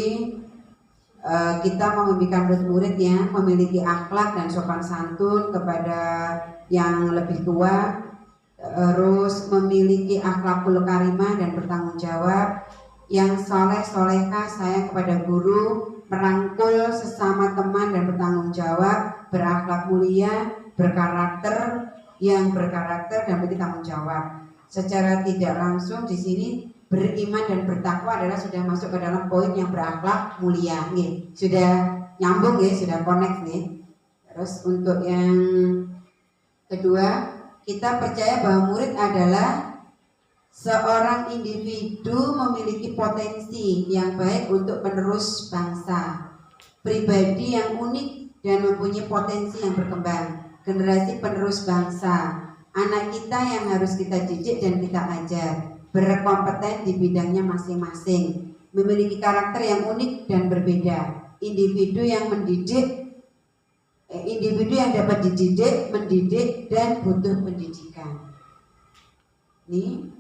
kita membimbing murid-murid yang memiliki akhlak dan sopan santun kepada yang lebih tua, terus memiliki akhlakul karimah dan bertanggung jawab, yang soleh solehah, sayang kepada guru, merangkul sesama teman dan bertanggung jawab, berakhlak mulia, berkarakter, yang berkarakter dan bertanggung jawab. Secara tidak langsung di sini beriman dan bertakwa adalah sudah masuk ke dalam poin yang berakhlak mulia, nih. Sudah nyambung ya, sudah connect nih. Terus untuk yang kedua, kita percaya bahwa murid adalah seorang individu memiliki potensi yang baik untuk penerus bangsa, pribadi yang unik dan mempunyai potensi yang berkembang, generasi penerus bangsa, anak kita yang harus kita didik dan kita ajar, berkompeten di bidangnya masing-masing, memiliki karakter yang unik dan berbeda, individu yang dapat dididik, mendidik dan butuh pendidikan. Nih,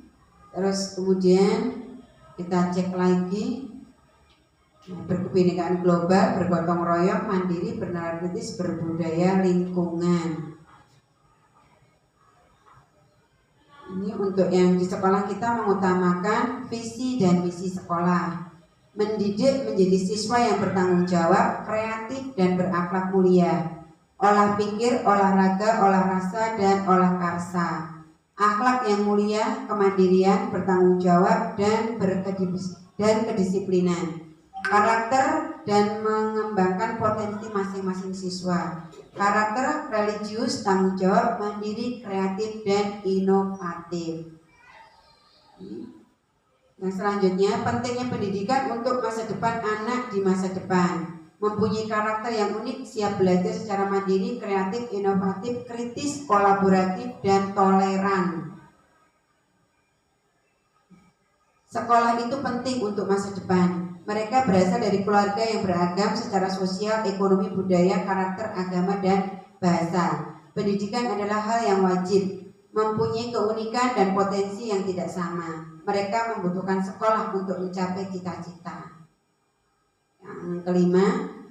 terus kemudian kita cek lagi, berkebinekaan global, bergotong royong, mandiri, bernalar kritis, berbudaya lingkungan. Ini untuk yang di sekolah kita mengutamakan visi dan misi sekolah, mendidik menjadi siswa yang bertanggung jawab, kreatif dan berakhlak mulia, olah pikir, olahraga, olah rasa dan olah karsa, akhlak yang mulia, kemandirian, bertanggung jawab dan kedisiplinan, karakter dan mengembangkan potensi masing-masing siswa, karakter religius, tanggung jawab, mandiri, kreatif dan inovatif. Yang selanjutnya, pentingnya pendidikan untuk masa depan anak di masa depan, mempunyai karakter yang unik, siap belajar secara mandiri, kreatif, inovatif, kritis, kolaboratif dan toleran. Sekolah itu penting untuk masa depan. Mereka berasal dari keluarga yang beragam secara sosial, ekonomi, budaya, karakter, agama, dan bahasa. Pendidikan adalah hal yang wajib, mempunyai keunikan dan potensi yang tidak sama. Mereka membutuhkan sekolah untuk mencapai cita-cita. Yang kelima,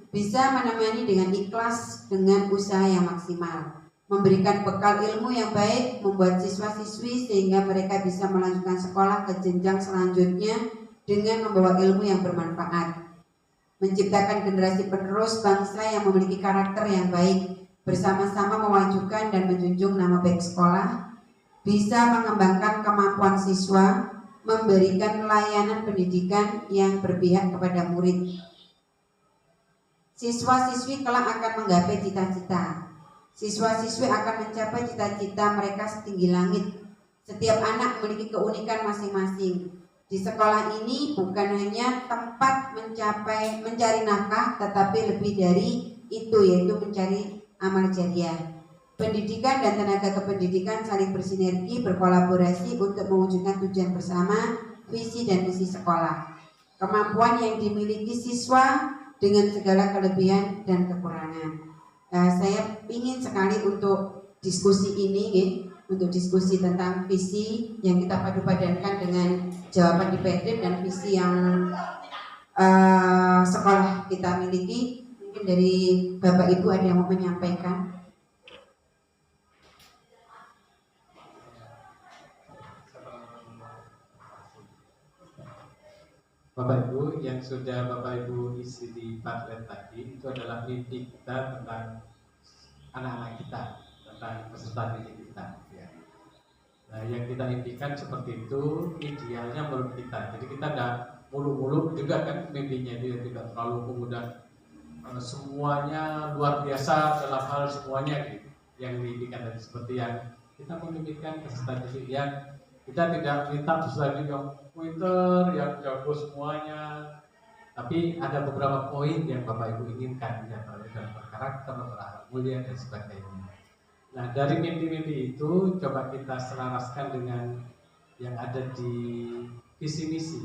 bisa menemani dengan ikhlas dengan usaha yang maksimal, memberikan bekal ilmu yang baik, membuat siswa-siswi sehingga mereka bisa melanjutkan sekolah ke jenjang selanjutnya dengan membawa ilmu yang bermanfaat, menciptakan generasi penerus bangsa yang memiliki karakter yang baik, bersama-sama memajukan dan menjunjung nama baik sekolah, bisa mengembangkan kemampuan siswa, memberikan layanan pendidikan yang berpihak kepada murid. Siswa-siswi kelak akan menggapai cita-cita. Siswa-siswi akan mencapai cita-cita mereka setinggi langit. Setiap anak memiliki keunikan masing-masing. Di sekolah ini bukan hanya tempat mencari nafkah, tetapi lebih dari itu, yaitu mencari amal jariah. Pendidikan dan tenaga kependidikan saling bersinergi, berkolaborasi untuk mewujudkan tujuan bersama, visi dan misi sekolah. Kemampuan yang dimiliki siswa dengan segala kelebihan dan kekurangan. Saya ingin sekali untuk diskusi ini, untuk diskusi tentang visi yang kita padu-padankan dengan jawaban di PDM dan visi yang sekolah kita miliki. Mungkin dari Bapak Ibu ada yang mau menyampaikan. Bapak Ibu, yang sudah Bapak Ibu isi di Padlet tadi itu adalah mimpi kita tentang anak-anak kita, tentang peserta didik kita. Ya. Nah, yang kita impikan seperti itu idealnya menurut kita. Jadi kita nggak muluk-muluk juga kan mimpinya, dia tidak terlalu kemudian semuanya luar biasa dalam hal semuanya gitu. Yang diimpikan tadi seperti yang kita memimpikan peserta didik yang kita tidak minta peserta didik yang pinter, yang jago semuanya, tapi ada beberapa poin yang Bapak Ibu inginkan, diantaranya dalam berkarakter, berakhlak mulia dan sebagainya. Nah, dari mimpi-mimpi itu coba kita selaraskan dengan yang ada di visi misi.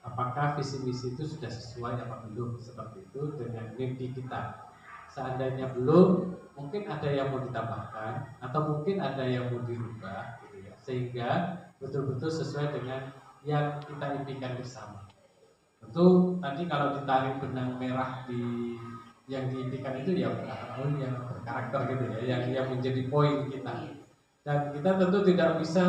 Apakah visi misi itu sudah sesuai apa belum seperti itu dengan mimpi kita? Seandainya belum, mungkin ada yang mau ditambahkan atau mungkin ada yang mau dirubah, gitu ya, sehingga betul-betul sesuai dengan yang kita impikan bersama. Tentu tadi kalau ditarik benang merah di yang diimpikan itu ya yang berkarakter gitu ya, yang menjadi poin kita. Dan kita tentu tidak bisa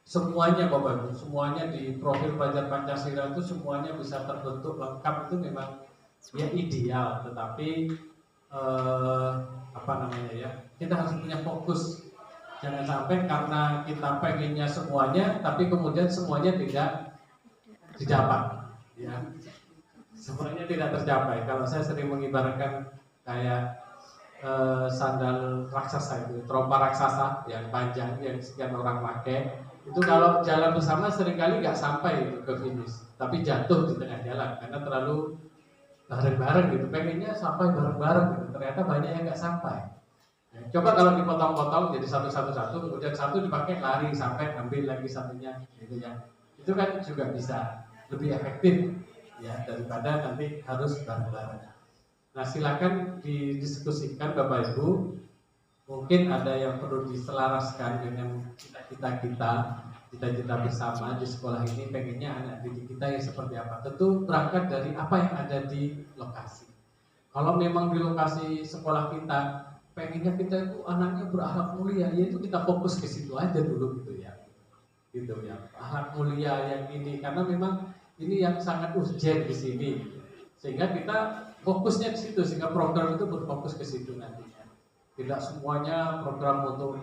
semuanya Bapak Ibu, semuanya di profil pelajar Pancasila itu semuanya bisa terbentuk lengkap, itu memang ya ideal, tetapi kita harus punya fokus. Jangan sampai karena kita pengennya semuanya tapi kemudian semuanya tidak didapat, ya, semuanya tidak tercapai. Kalau saya sering mengibaratkan kayak sandal raksasa itu, trompa raksasa yang panjang yang sekian orang pakai, itu kalau jalan bersama seringkali nggak sampai itu ke finish, tapi jatuh di tengah jalan karena terlalu bareng-bareng gitu, pengennya sampai bareng-bareng gitu, ternyata banyak yang nggak sampai. Ya, coba kalau dipotong-potong jadi satu-satu, kemudian satu dipakai lari sampai ambil lagi satunya, gitu ya, itu kan juga bisa lebih efektif ya daripada nanti harus bareng-bareng. Nah, silakan didiskusikan Bapak Ibu. Mungkin ada yang perlu diselaraskan dengan cita-cita bersama di sekolah ini. Pengennya anak didik kita yang seperti apa? Tentu berangkat dari apa yang ada di lokasi. Kalau memang di lokasi sekolah kita pengennya kita itu anaknya berakhlak mulia, yaitu kita fokus ke situ aja dulu gitu ya. Akhlak mulia yang ini, karena memang ini yang sangat urgent di sini. Sehingga kita fokusnya di situ, sehingga program itu berfokus ke situ nantinya. Tidak semuanya program untuk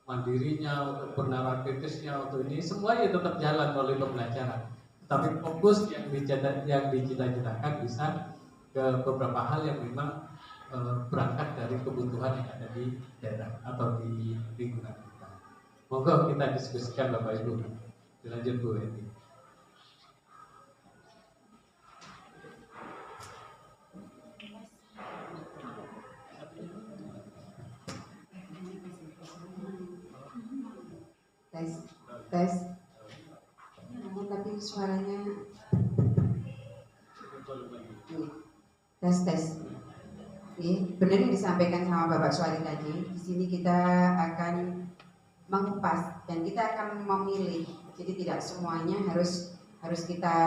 mandirinya, untuk bernalar kritisnya, untuk ini semuanya tetap jalan melalui pembelajaran. Tapi fokus yang dicita-citakan bisa ke beberapa hal yang memang berangkat dari kebutuhan yang ada di daerah atau di lingkungan kita. Monggo kita diskusikan Bapak Ibu. Dilanjut Bu Edi. Tes. Tapi suaranya tes. Benar yang disampaikan sama Bapak Suwari tadi. Di sini kita akan mengupas dan kita akan memilih. Jadi tidak semuanya harus kita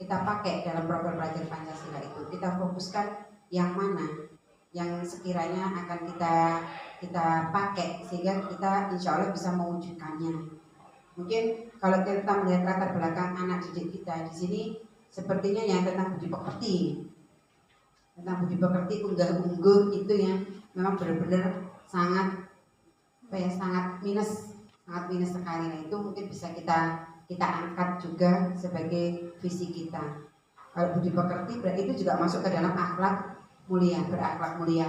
pakai dalam program pelajar Pancasila itu. Kita fokuskan yang mana yang sekiranya akan kita pakai sehingga kita insya Allah bisa mewujudkannya. Mungkin kalau kita melihat latar belakang anak didik kita di sini, sepertinya yang tentang budi pekerti, unggah-ungguh itu yang memang benar-benar sangat minus sekali. Nah, itu mungkin bisa kita angkat juga sebagai visi kita. Kalau budi pekerti berarti itu juga masuk ke dalam akhlak mulia, berakhlak mulia.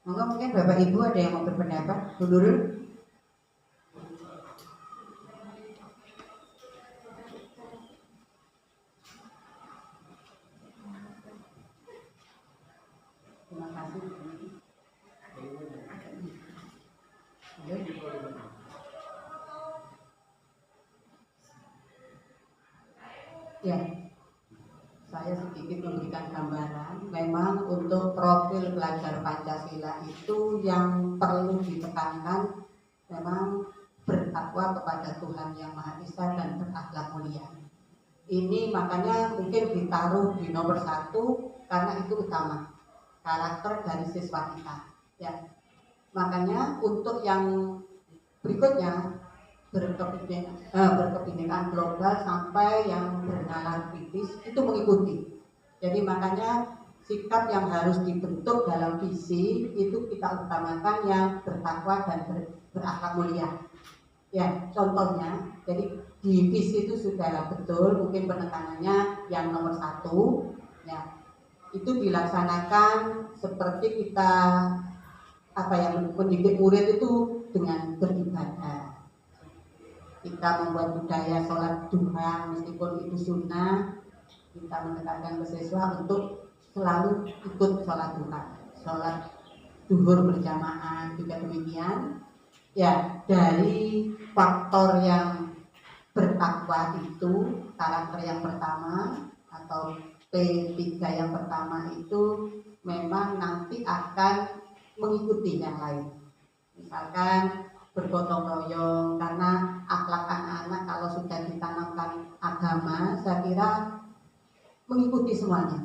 Mungkin Bapak Ibu ada yang mau berpendapat, Bu Nurul? Terima kasih. Ya, saya sedikit memberikan gambaran. Memang untuk profil pelajar Pancasila itu yang perlu ditekankan memang bertakwa kepada Tuhan Yang Maha Esa dan berakhlak mulia. Ini makanya mungkin ditaruh di nomor 1 karena itu utama karakter dari siswa kita. Ya, makanya untuk yang berikutnya berkebinekaan global sampai yang bernalar kritis itu mengikuti. Jadi makanya sikap yang harus dibentuk dalam visi itu kita utamakan yang bertakwa dan berakhlak mulia. Ya, contohnya, jadi di visi itu sudah betul mungkin penekanannya yang nomor 1, ya, itu dilaksanakan seperti kita mendidik murid itu dengan beribadah. Kita membuat budaya sholat duha meskipun itu sunnah, kita menekankan ke siswa untuk selalu ikut sholat duha, sholat duhur berjamaah juga demikian. Ya, dari faktor yang bertakwa itu, karakter yang pertama atau P3 yang pertama itu memang nanti akan mengikuti yang lain. Misalkan bergotong royong, karena akhlak anak-anak kalau sudah ditanamkan agama, saya kira mengikuti semuanya.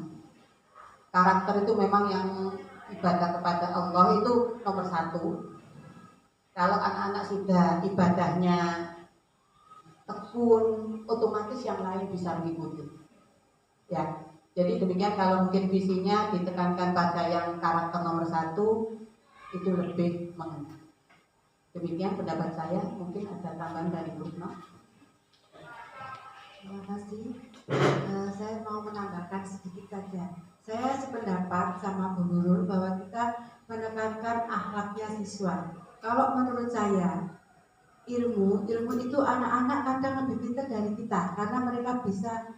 Karakter itu memang yang ibadah kepada Allah itu nomor satu. Kalau anak-anak sudah ibadahnya tekun, otomatis yang lain bisa mengikuti. Ya, jadi demikian. Kalau mungkin visinya ditekankan pada yang karakter nomor satu, itu lebih mengena. Demikian pendapat saya. Mungkin ada tambahan dari Bu Retno. Terima kasih. Saya mau menambahkan sedikit saja. Saya sependapat sama Bu Nurul bahwa kita menekankan akhlaknya siswa. Kalau menurut saya, ilmu itu anak-anak kadang lebih pintar dari kita, karena mereka bisa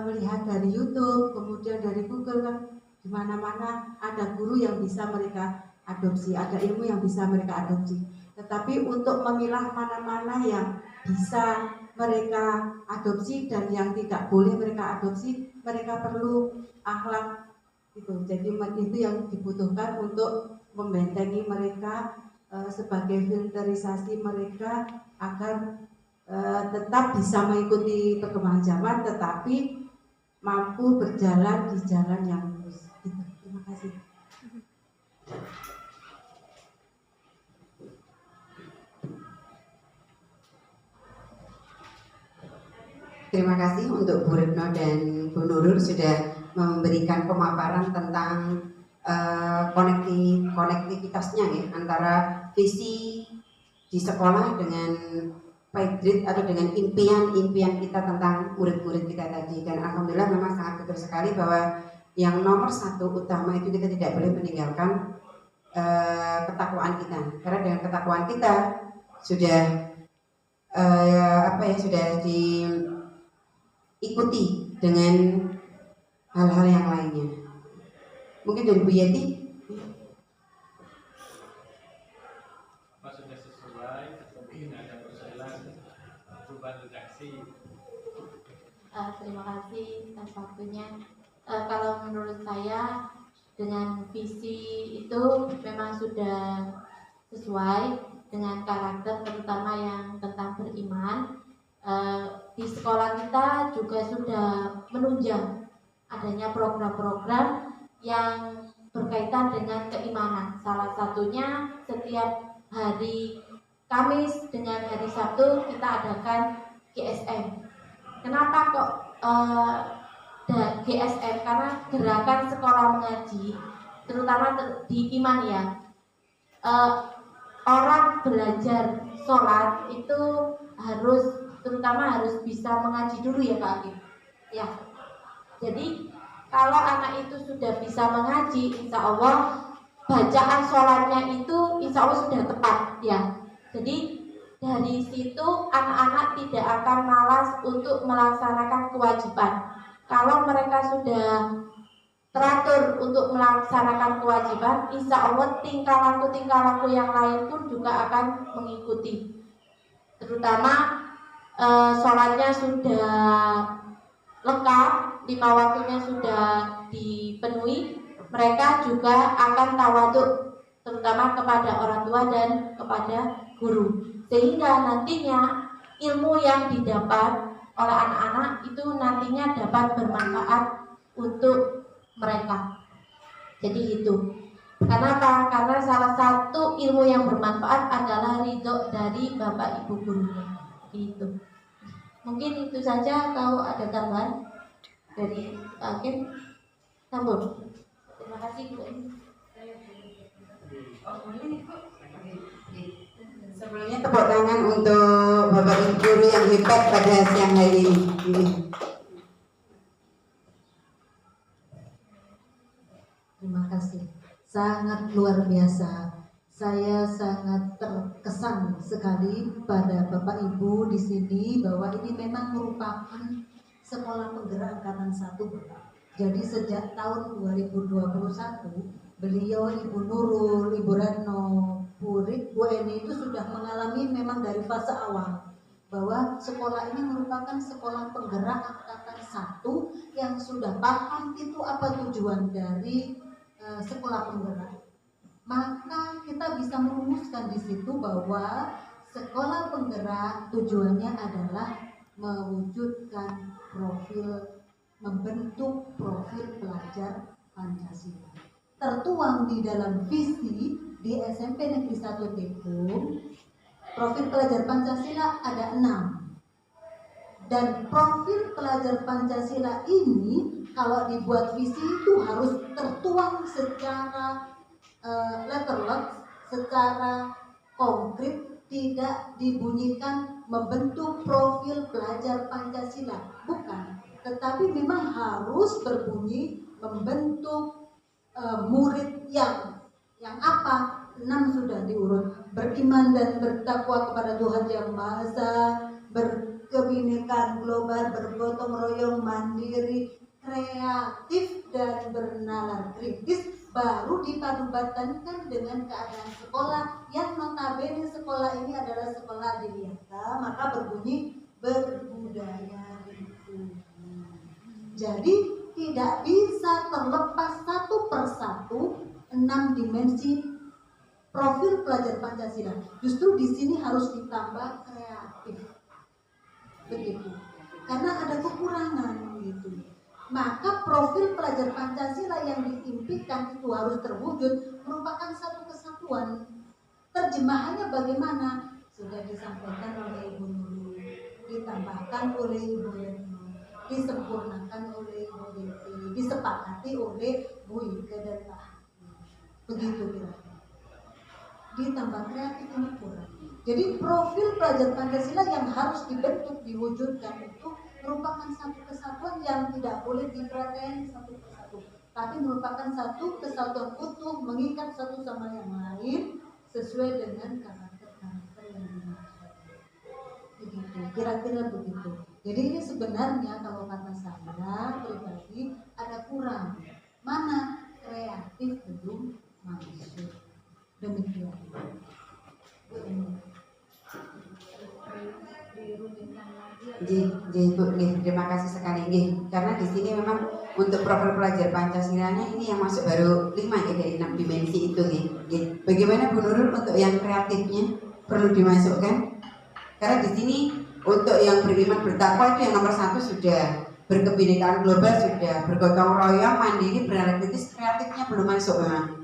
melihat dari YouTube, kemudian dari Google, kan di mana-mana ada guru yang bisa mereka adopsi, ada ilmu yang bisa mereka adopsi. Tetapi untuk memilah mana-mana yang bisa mereka adopsi dan yang tidak boleh mereka adopsi, mereka perlu akhlak itu. Jadi itu yang dibutuhkan untuk membentengi mereka sebagai filterisasi mereka agar tetap bisa mengikuti perkembangan zaman, tetapi mampu berjalan di jalan yang lurus. Gitu. Terima kasih. Terima kasih untuk Bu Retno dan Bu Nurul sudah memberikan pemaparan tentang konektivitasnya ya, antara visi di sekolah dengan pipe dream atau dengan impian kita tentang murid-murid kita tadi. Dan alhamdulillah memang sangat betul sekali bahwa yang nomor satu utama itu kita tidak boleh meninggalkan ketakwaan kita, karena dengan ketakwaan kita sudah sudah diikuti dengan hal-hal yang lainnya. Mungkin dari Bu Yeti. Sudah sesuai, mungkin ada usulan perubahan redaksi. Terima kasih atas waktunya. Kalau menurut saya dengan visi itu memang sudah sesuai dengan karakter, terutama yang tentang beriman. Di sekolah kita juga sudah menunjang adanya program-program yang berkaitan dengan keimanan. Salah satunya setiap hari Kamis dengan hari Sabtu kita adakan GSM. Kenapa kok GSM? Karena gerakan sekolah mengaji, terutama di iman ya. Orang belajar sholat itu terutama harus bisa mengaji dulu ya Pak Hakim. Ya. Jadi kalau anak itu sudah bisa mengaji, insya Allah bacaan sholatnya itu insya Allah sudah tepat ya. Jadi dari situ anak-anak tidak akan malas untuk melaksanakan kewajiban. Kalau mereka sudah teratur untuk melaksanakan kewajiban, insya Allah tingkah laku yang lain pun juga akan mengikuti. Terutama sholatnya sudah lengkap, 5 waktunya sudah dipenuhi, mereka juga akan tawaduk, terutama kepada orang tua dan kepada guru, sehingga nantinya ilmu yang didapat oleh anak-anak itu nantinya dapat bermanfaat untuk mereka. Jadi itu. Kenapa? Karena salah satu ilmu yang bermanfaat adalah ridho dari bapak ibu gurunya. Itu. Mungkin itu saja. Kalau ada tambahan dari Pak Hakim, sambung. Terima kasih Bu. Sebelumnya tepuk tangan untuk Bapak Ibu Guru yang hebat pada siang hari ini. Terima kasih. Sangat luar biasa. Saya sangat terkesan sekali pada Bapak Ibu di sini bahwa ini memang merupakan sekolah penggerak angkatan 1. Jadi sejak tahun 2021 beliau, Ibu Nurul, Ibu Retno, Bu Eni itu sudah mengalami memang dari fase awal bahwa sekolah ini merupakan sekolah penggerak angkatan 1 yang sudah paham itu apa tujuan dari sekolah penggerak, maka kita bisa merumuskan di situ bahwa sekolah penggerak tujuannya adalah mewujudkan membentuk profil pelajar Pancasila. Tertuang di dalam visi di SMP Negeri 1 Tekun, profil pelajar Pancasila ada 6. Dan profil pelajar Pancasila ini kalau dibuat visi itu harus tertuang secara letterless, secara konkret, tidak dibunyikan membentuk profil pelajar Pancasila, bukan, tetapi memang harus berbunyi membentuk murid yang apa? 6 sudah diurut: beriman dan bertakwa kepada Tuhan Yang Maha Esa, berkebinekaan global, bergotong royong, mandiri, kreatif, dan bernalar kritis. Baru dipadupadankan dengan keadaan sekolah yang notabene sekolah ini adalah sekolah adiwiyata, maka berbunyi berbudaya itu. Jadi tidak bisa terlepas satu persatu 6 dimensi profil pelajar Pancasila. Justru di sini harus ditambah kreatif, begitu. Karena ada kekurangan gitu. Maka profil pelajar Pancasila yang diimpikan itu harus terwujud merupakan satu kesatuan. Terjemahannya bagaimana? Sudah disampaikan oleh Ibu Nurul, ditambahkan oleh Ibu Retno, disempurnakan oleh Ibu Deti, disepakati oleh Bu Ike dan Pak. Begitu kira-kira. Ditambah kreatif ini kurang. Jadi profil pelajar Pancasila yang harus dibentuk, diwujudkan itu merupakan satu kesatuan yang tidak boleh diperatain satu persatu, tapi merupakan satu kesatuan utuh, mengikat satu sama yang lain sesuai dengan karakter-karakter yang dimaksud. Begitu, kira-kira begitu. Jadi ini sebenarnya kalau kata saya pribadi ada kurang. Mana? Kreatif belum masuk. Demikian. Bu, terima kasih sekali. Karena di sini memang untuk profil pelajar Pancasilanya ini yang masuk baru 5 ya dari 6 dimensi itu. Bagaimana Bu Nurul untuk yang kreatifnya perlu dimasukkan? Karena di sini untuk yang beriman bertakwa itu yang nomor 1 sudah, berkebinekaan global sudah, bergotong royong, mandiri, bernalar kritis, kreatifnya belum masuk memang.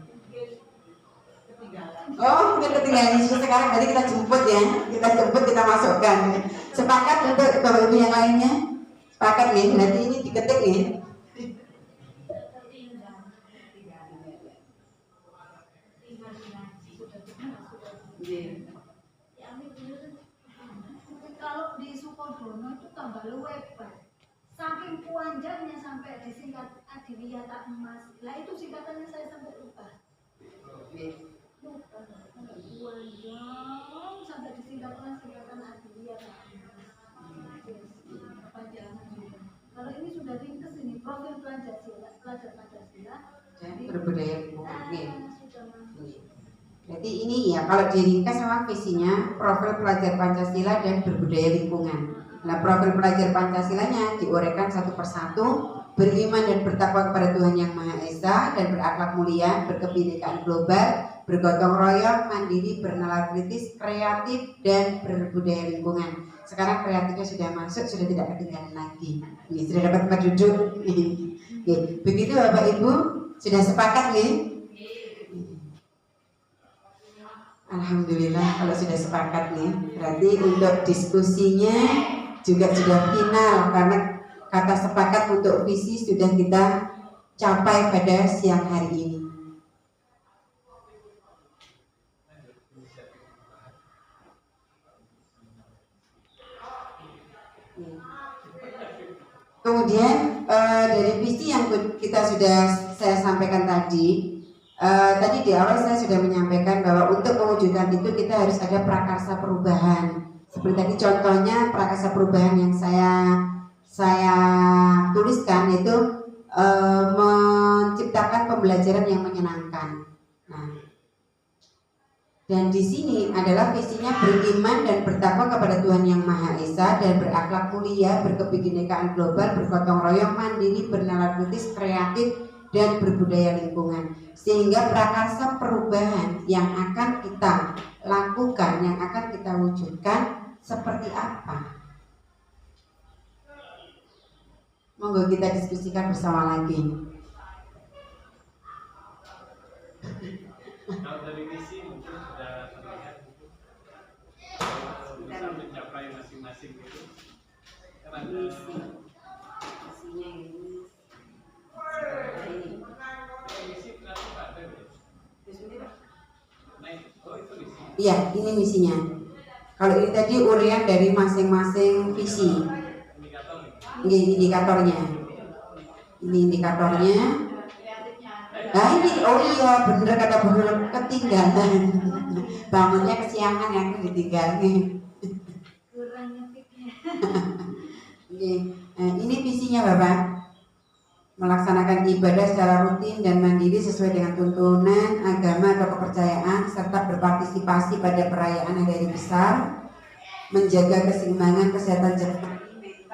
Oh, mungkin ketinggalan sekarang nanti kita jemput ya, kita masukkan. Sepakat untuk Bapak Ibu yang lainnya? Sepakat nih, nanti ini diketik nih. Kalau di Sukodono itu tambah lebar, saking panjangnya sampai disingkat Adiwiyata Emas. Lah itu singkatannya saya sampai lupa. Panjang sampai disingkatkan singkatan Adiwiyata Emas. Panjangan juga. Kalau ini sudah ringkes ini profil pelajar Pancasila. Jadi berbudaya lingkungan. Berarti ini ya kalau diringkas memang visinya profil pelajar Pancasila dan berbudaya lingkungan. Nah, profil pelajar Pancasilanya diuraikan satu persatu, beriman dan bertakwa kepada Tuhan Yang Maha Esa dan berakhlak mulia, berkebinekaan global, bergotong royong, mandiri, bernalar kritis, kreatif dan berbudaya lingkungan. Sekarang kreatifnya sudah masuk, sudah tidak ketinggalan lagi. Ini sudah dapat tempat duduk. Begitu Bapak Ibu, sudah sepakat nih? Alhamdulillah kalau sudah sepakat nih. Berarti untuk diskusinya juga sudah final karena kata sepakat untuk visi sudah kita capai pada siang hari ini. Kemudian dari visi yang kita sudah saya sampaikan tadi di awal saya sudah menyampaikan bahwa untuk mewujudkan itu kita harus ada prakarsa perubahan. Seperti tadi contohnya prakarsa perubahan yang saya tuliskan itu menciptakan pembelajaran yang menyenangkan. Nah, dan di sini adalah visinya beriman dan bertakwa kepada Tuhan Yang Maha Esa dan berakhlak mulia, berkebinekaan global, bergotong royong, mandiri, bernalar kritis, kreatif dan berbudaya lingkungan. Sehingga prakarsa perubahan yang akan kita lakukan, yang akan kita wujudkan seperti apa? Monggo kita diskusikan bersama lagi. Kalau dari misi mungkin sudah terlihat bisa mencapai masing-masing itu. Karena Misinya ini misi kenapa ada ya? Nah, oh itu misi. Iya, ini misinya. Kalau ini tadi uraian dari masing-masing visi. Indikator. Ini indikatornya. Ini indikatornya. Nah ini, oh iya bener kata Bu Nurul, ketinggalan. Bangunnya kesiangan yang ditinggalin. Oke, ini visinya Bapak. Melaksanakan ibadah secara rutin dan mandiri sesuai dengan tuntunan agama atau kepercayaan, serta berpartisipasi pada perayaan hari besar, menjaga keseimbangan kesehatan jasmani,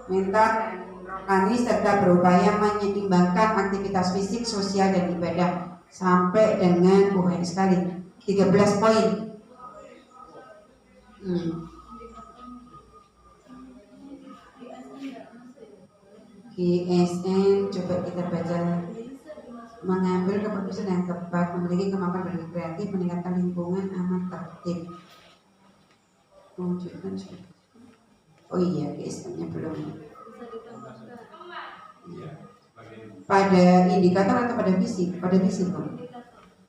mental dan rohani, serta berupaya menyeimbangkan aktivitas fisik, sosial, dan ibadah sampai dengan banyak sekali 13 poin. GSN coba kita baca. Mengambil keputusan yang tepat, memiliki kemampuan berpikir kreatif, meningkatkan lingkungan, aman, tertib, mewujudkan. Oh iya, GSN-nya belum. Pada indikator atau pada visi? Pada visi kok.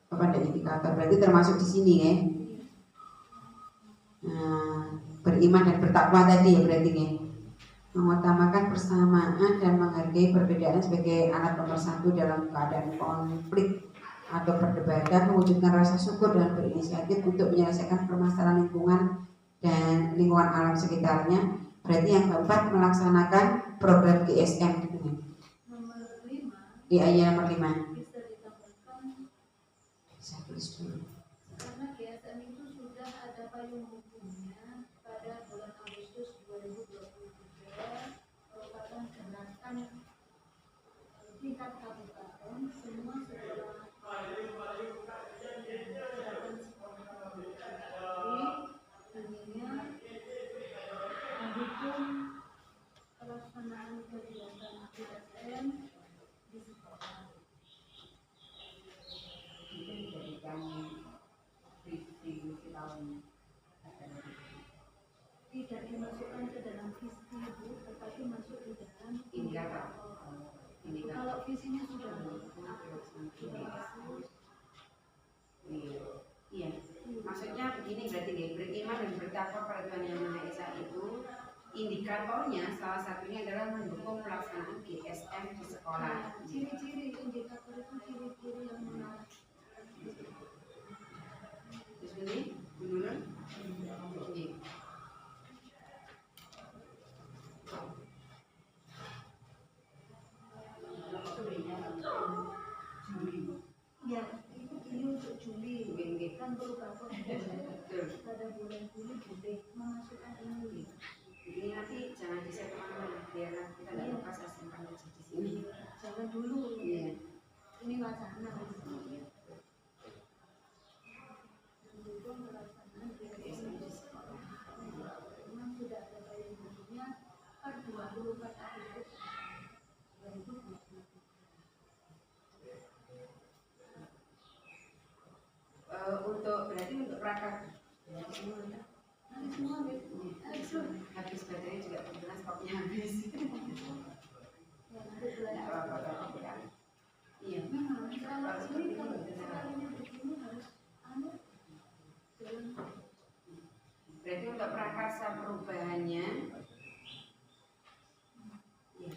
Pada indikator berarti termasuk di sini ya. Nah, beriman dan bertakwa tadi ya berarti ya. Mengutamakan persamaan dan menghargai perbedaan sebagai alat pemersatu dalam keadaan konflik atau perdebatan, mewujudkan rasa syukur dan berinisiatif untuk menyelesaikan permasalahan lingkungan dan lingkungan alam sekitarnya. Berarti yang keempat, melaksanakan program GSM. Iya, nomor 5. Bisa tulis dulu. Karena GSM itu sudah ada payung hukumnya pada bulan Agustus 2023, merupakan gerakan tingkat kabupaten, semua sekolah gerakan sekolah. Jadi intinya mendukung pelaksanaan kegiatan GSM di sekolah. Tidak dimasukkan ke dalam visi Bu, tetapi masuk di dalam indikator. Kalau visinya sudah Iya, maksudnya begini berarti nih, beriman dan bertakwa pada Tuhan Yang Maha Esa itu indikatornya salah satunya adalah mendukung pelaksanaan GSM di sekolah. Ciri-ciri indikator itu ciri-ciri yang menarik. Terus ini, dulu. Ya, ini untuk Juli. Kan berubah pada bulan Juli boleh memasukkan ini. Ini nanti jangan di-set kemana-mana biar kita nggak lupa sasaran di sini. Jangan dulu. Iya. Ini wacana. Mendukung pelaksanaan GSM di sekolah. Memang sudah ada payung hukumnya per 24 Agustus 2023. Untuk berarti untuk prakat Semua habis baterainya juga kebetulan stoknya habis. Nggak apa-apa ya. Iya. Memang kalau sekalinya begini harus Berarti untuk prakarsa perubahannya ya.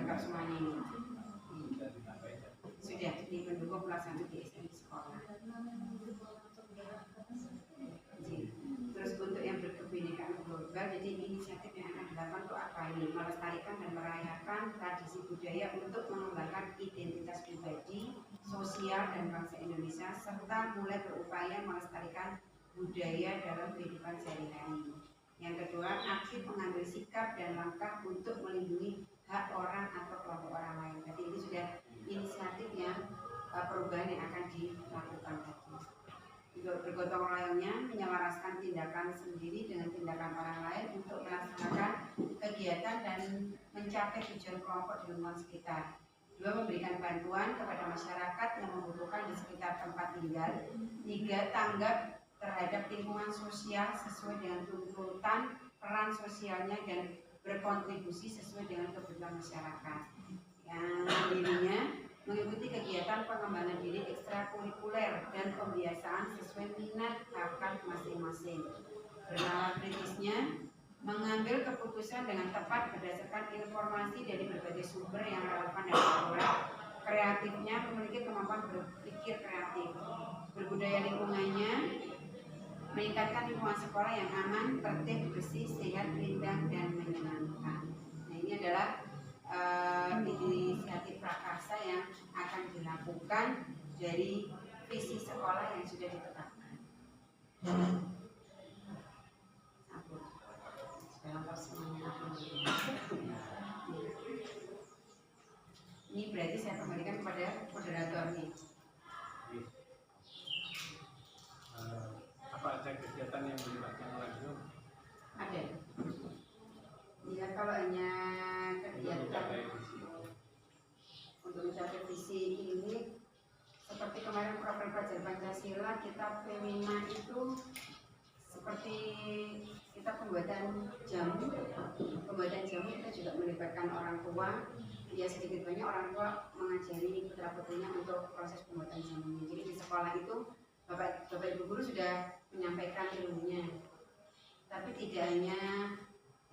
Dr. Suwani ini. Sudah mendukung pelaksanaan UTS di sekolah. Terus untuk yang berkebinekaan global, jadi inisiatif yang akan dilakukan untuk apa ini? Melestarikan dan merayakan tradisi budaya untuk mengembangkan identitas pribadi, sosial dan bangsa Indonesia, serta mulai berupaya melestarikan budaya dalam kehidupan sehari-hari. Yang kedua, aktif mengambil sikap dan langkah untuk melindungi hak orang atau kelompok orang lain. Jadi ini sudah inisiatif yang perubahan yang akan dilakukan tadi. Bergotong royongnya menyelaraskan tindakan sendiri dengan tindakan orang lain untuk melaksanakan kegiatan dan mencapai tujuan kelompok di lingkungan sekitar. Dua, memberikan bantuan kepada masyarakat yang membutuhkan di sekitar tempat tinggal. Tiga, tanggap terhadap lingkungan sosial sesuai dengan tuntutan peran sosialnya dan berkontribusi sesuai dengan kebutuhan masyarakat. Yang dirinya mengikuti kegiatan pengembangan diri ekstrakurikuler dan pembiasaan sesuai minat bakat masing-masing. Bernalar kritisnya, mengambil keputusan dengan tepat berdasarkan informasi dari berbagai sumber yang relevan dan akurat. Kreatifnya, memiliki kemampuan berpikir kreatif. Berbudaya lingkungannya, meningkatkan lingkungan sekolah yang aman, tertib, bersih, sehat, rindang, dan menyenangkan. Nah, ini adalah inisiatif prakarsa yang akan dilakukan dari visi sekolah yang sudah ditetapkan. Ini berarti saya kembalikan kepada moderator nih. Apa ada kegiatan yang melibatkan orang itu? Ada. Ya, kalau hanya kegiatan untuk mencapai visi ini, seperti kemarin program pelajar Pancasila, kita P5 itu seperti kita pembuatan jamu kita juga melibatkan orang tua. Ya, sedikit banyak orang tua mengajari putra putrinya untuk proses pembuatan jamunya. Jadi di sekolah itu bapak ibu guru sudah menyampaikan ilmunya, tapi tidak hanya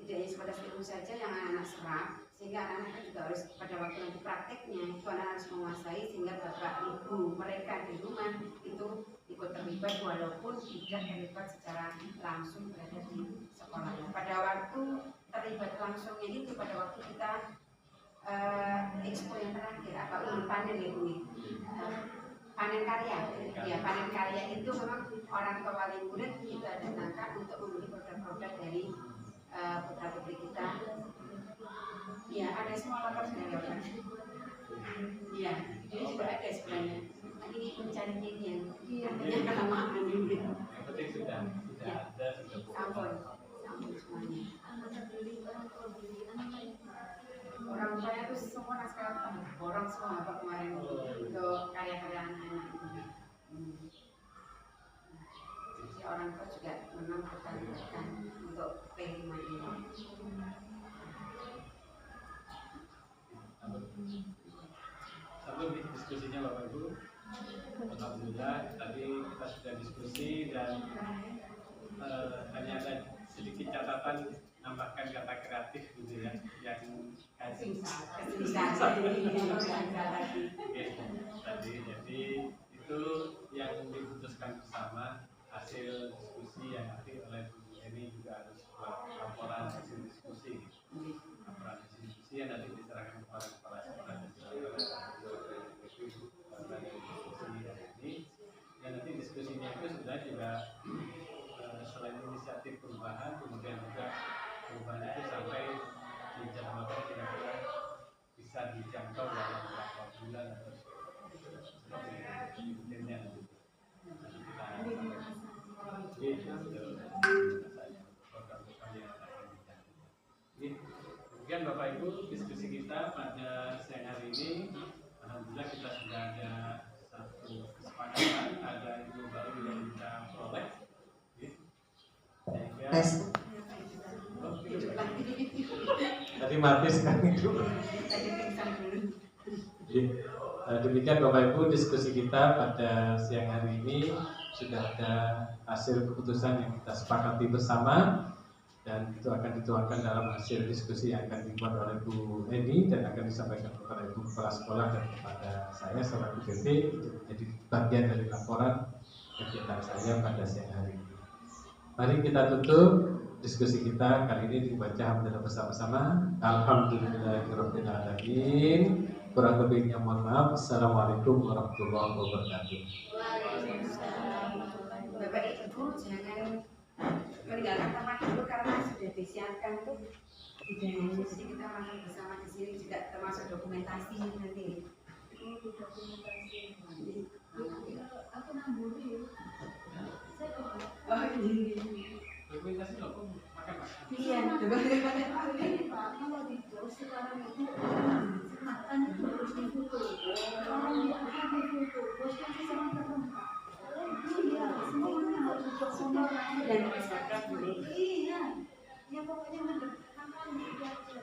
sebatas ilmu saja yang anak-anak serap, sehingga anak-anak juga harus pada waktu nanti prakteknya itu anak harus menguasai, sehingga bapak ibu mereka di rumah itu ikut terlibat walaupun tidak terlibat secara langsung berada di sekolah. Pada waktu terlibat langsungnya itu pada waktu kita expo yang terakhir panen ini panen karya. Ya, panen karya itu memang orang tua wali murid kita datangkan untuk membeli produk-produk dari putra putri kita. Ya, ada semua lapor sebenarnya kan. Iya, jadi juga ada sebenarnya. Ini mencari ini yang artinya kelamaan ini. Yang penting sudah ada, Sampun semuanya. Orang tuanya tuh semua naskah borong semua apa kemarin untuk karya-karya anak-anak itu. Jadi orang tua juga memang bertanggung untuk P5 ini. Satu diskusinya Bapak Ibu. Alhamdulillah tadi kita sudah diskusi dan hanya ada sedikit catatan, nambahkan kata kreatif gitu ya, yang tadi jadi itu yang diputuskan bersama hasil diskusi yang nanti oleh Bu Eni juga harus buat laporan hasil diskusi yang nanti diserahkan kepada kepala sekolah dan nanti diskusinya itu sudah juga selain inisiatif perubahan, kemudian juga perubahan itu sampai dijadwalkan kira-kira bisa dijangkau dalam beberapa bulan atau seperti mungkinnya nanti kita demikian Bapak Ibu diskusi kita pada siang hari ini. Alhamdulillah kita sudah ada satu kesepakatan, ada ilmu baru yang kita peroleh. Tadi mati sekarang itu. Demikian Bapak Ibu diskusi kita pada siang hari ini, sudah ada hasil keputusan yang kita sepakati bersama dan itu akan dituangkan dalam hasil diskusi yang akan dibuat oleh Bu Eni. ini dan akan disampaikan kepada Ibu Kepala Sekolah dan kepada saya selaku BP untuk menjadi bagian dari laporan kegiatan saya pada siang hari ini. Mari kita tutup diskusi kita kali ini dibaca hamdalah bersama-sama. Alhamdulillahirabbil alamin. Kurang lebihnya mohon maaf. Assalamualaikum warahmatullahi wabarakatuh. Bapak Ibu jangan meninggalkan tempat dulu karena sudah disiapkan tuh hidangan ini, jadi kita makan bersama di sini juga termasuk dokumentasi nanti. Aku namburi. Oh iya. Dokumentasi loh, makan Pak. Iya, coba Ini Pak, kalau di Jawa sekarang itu makan itu harus difoto. Kalau tidak ada foto, bosnya bisa makan Pak. Iya, semuanya harus difoto dan Instagram boleh. Iya, ya pokoknya makan itu aja.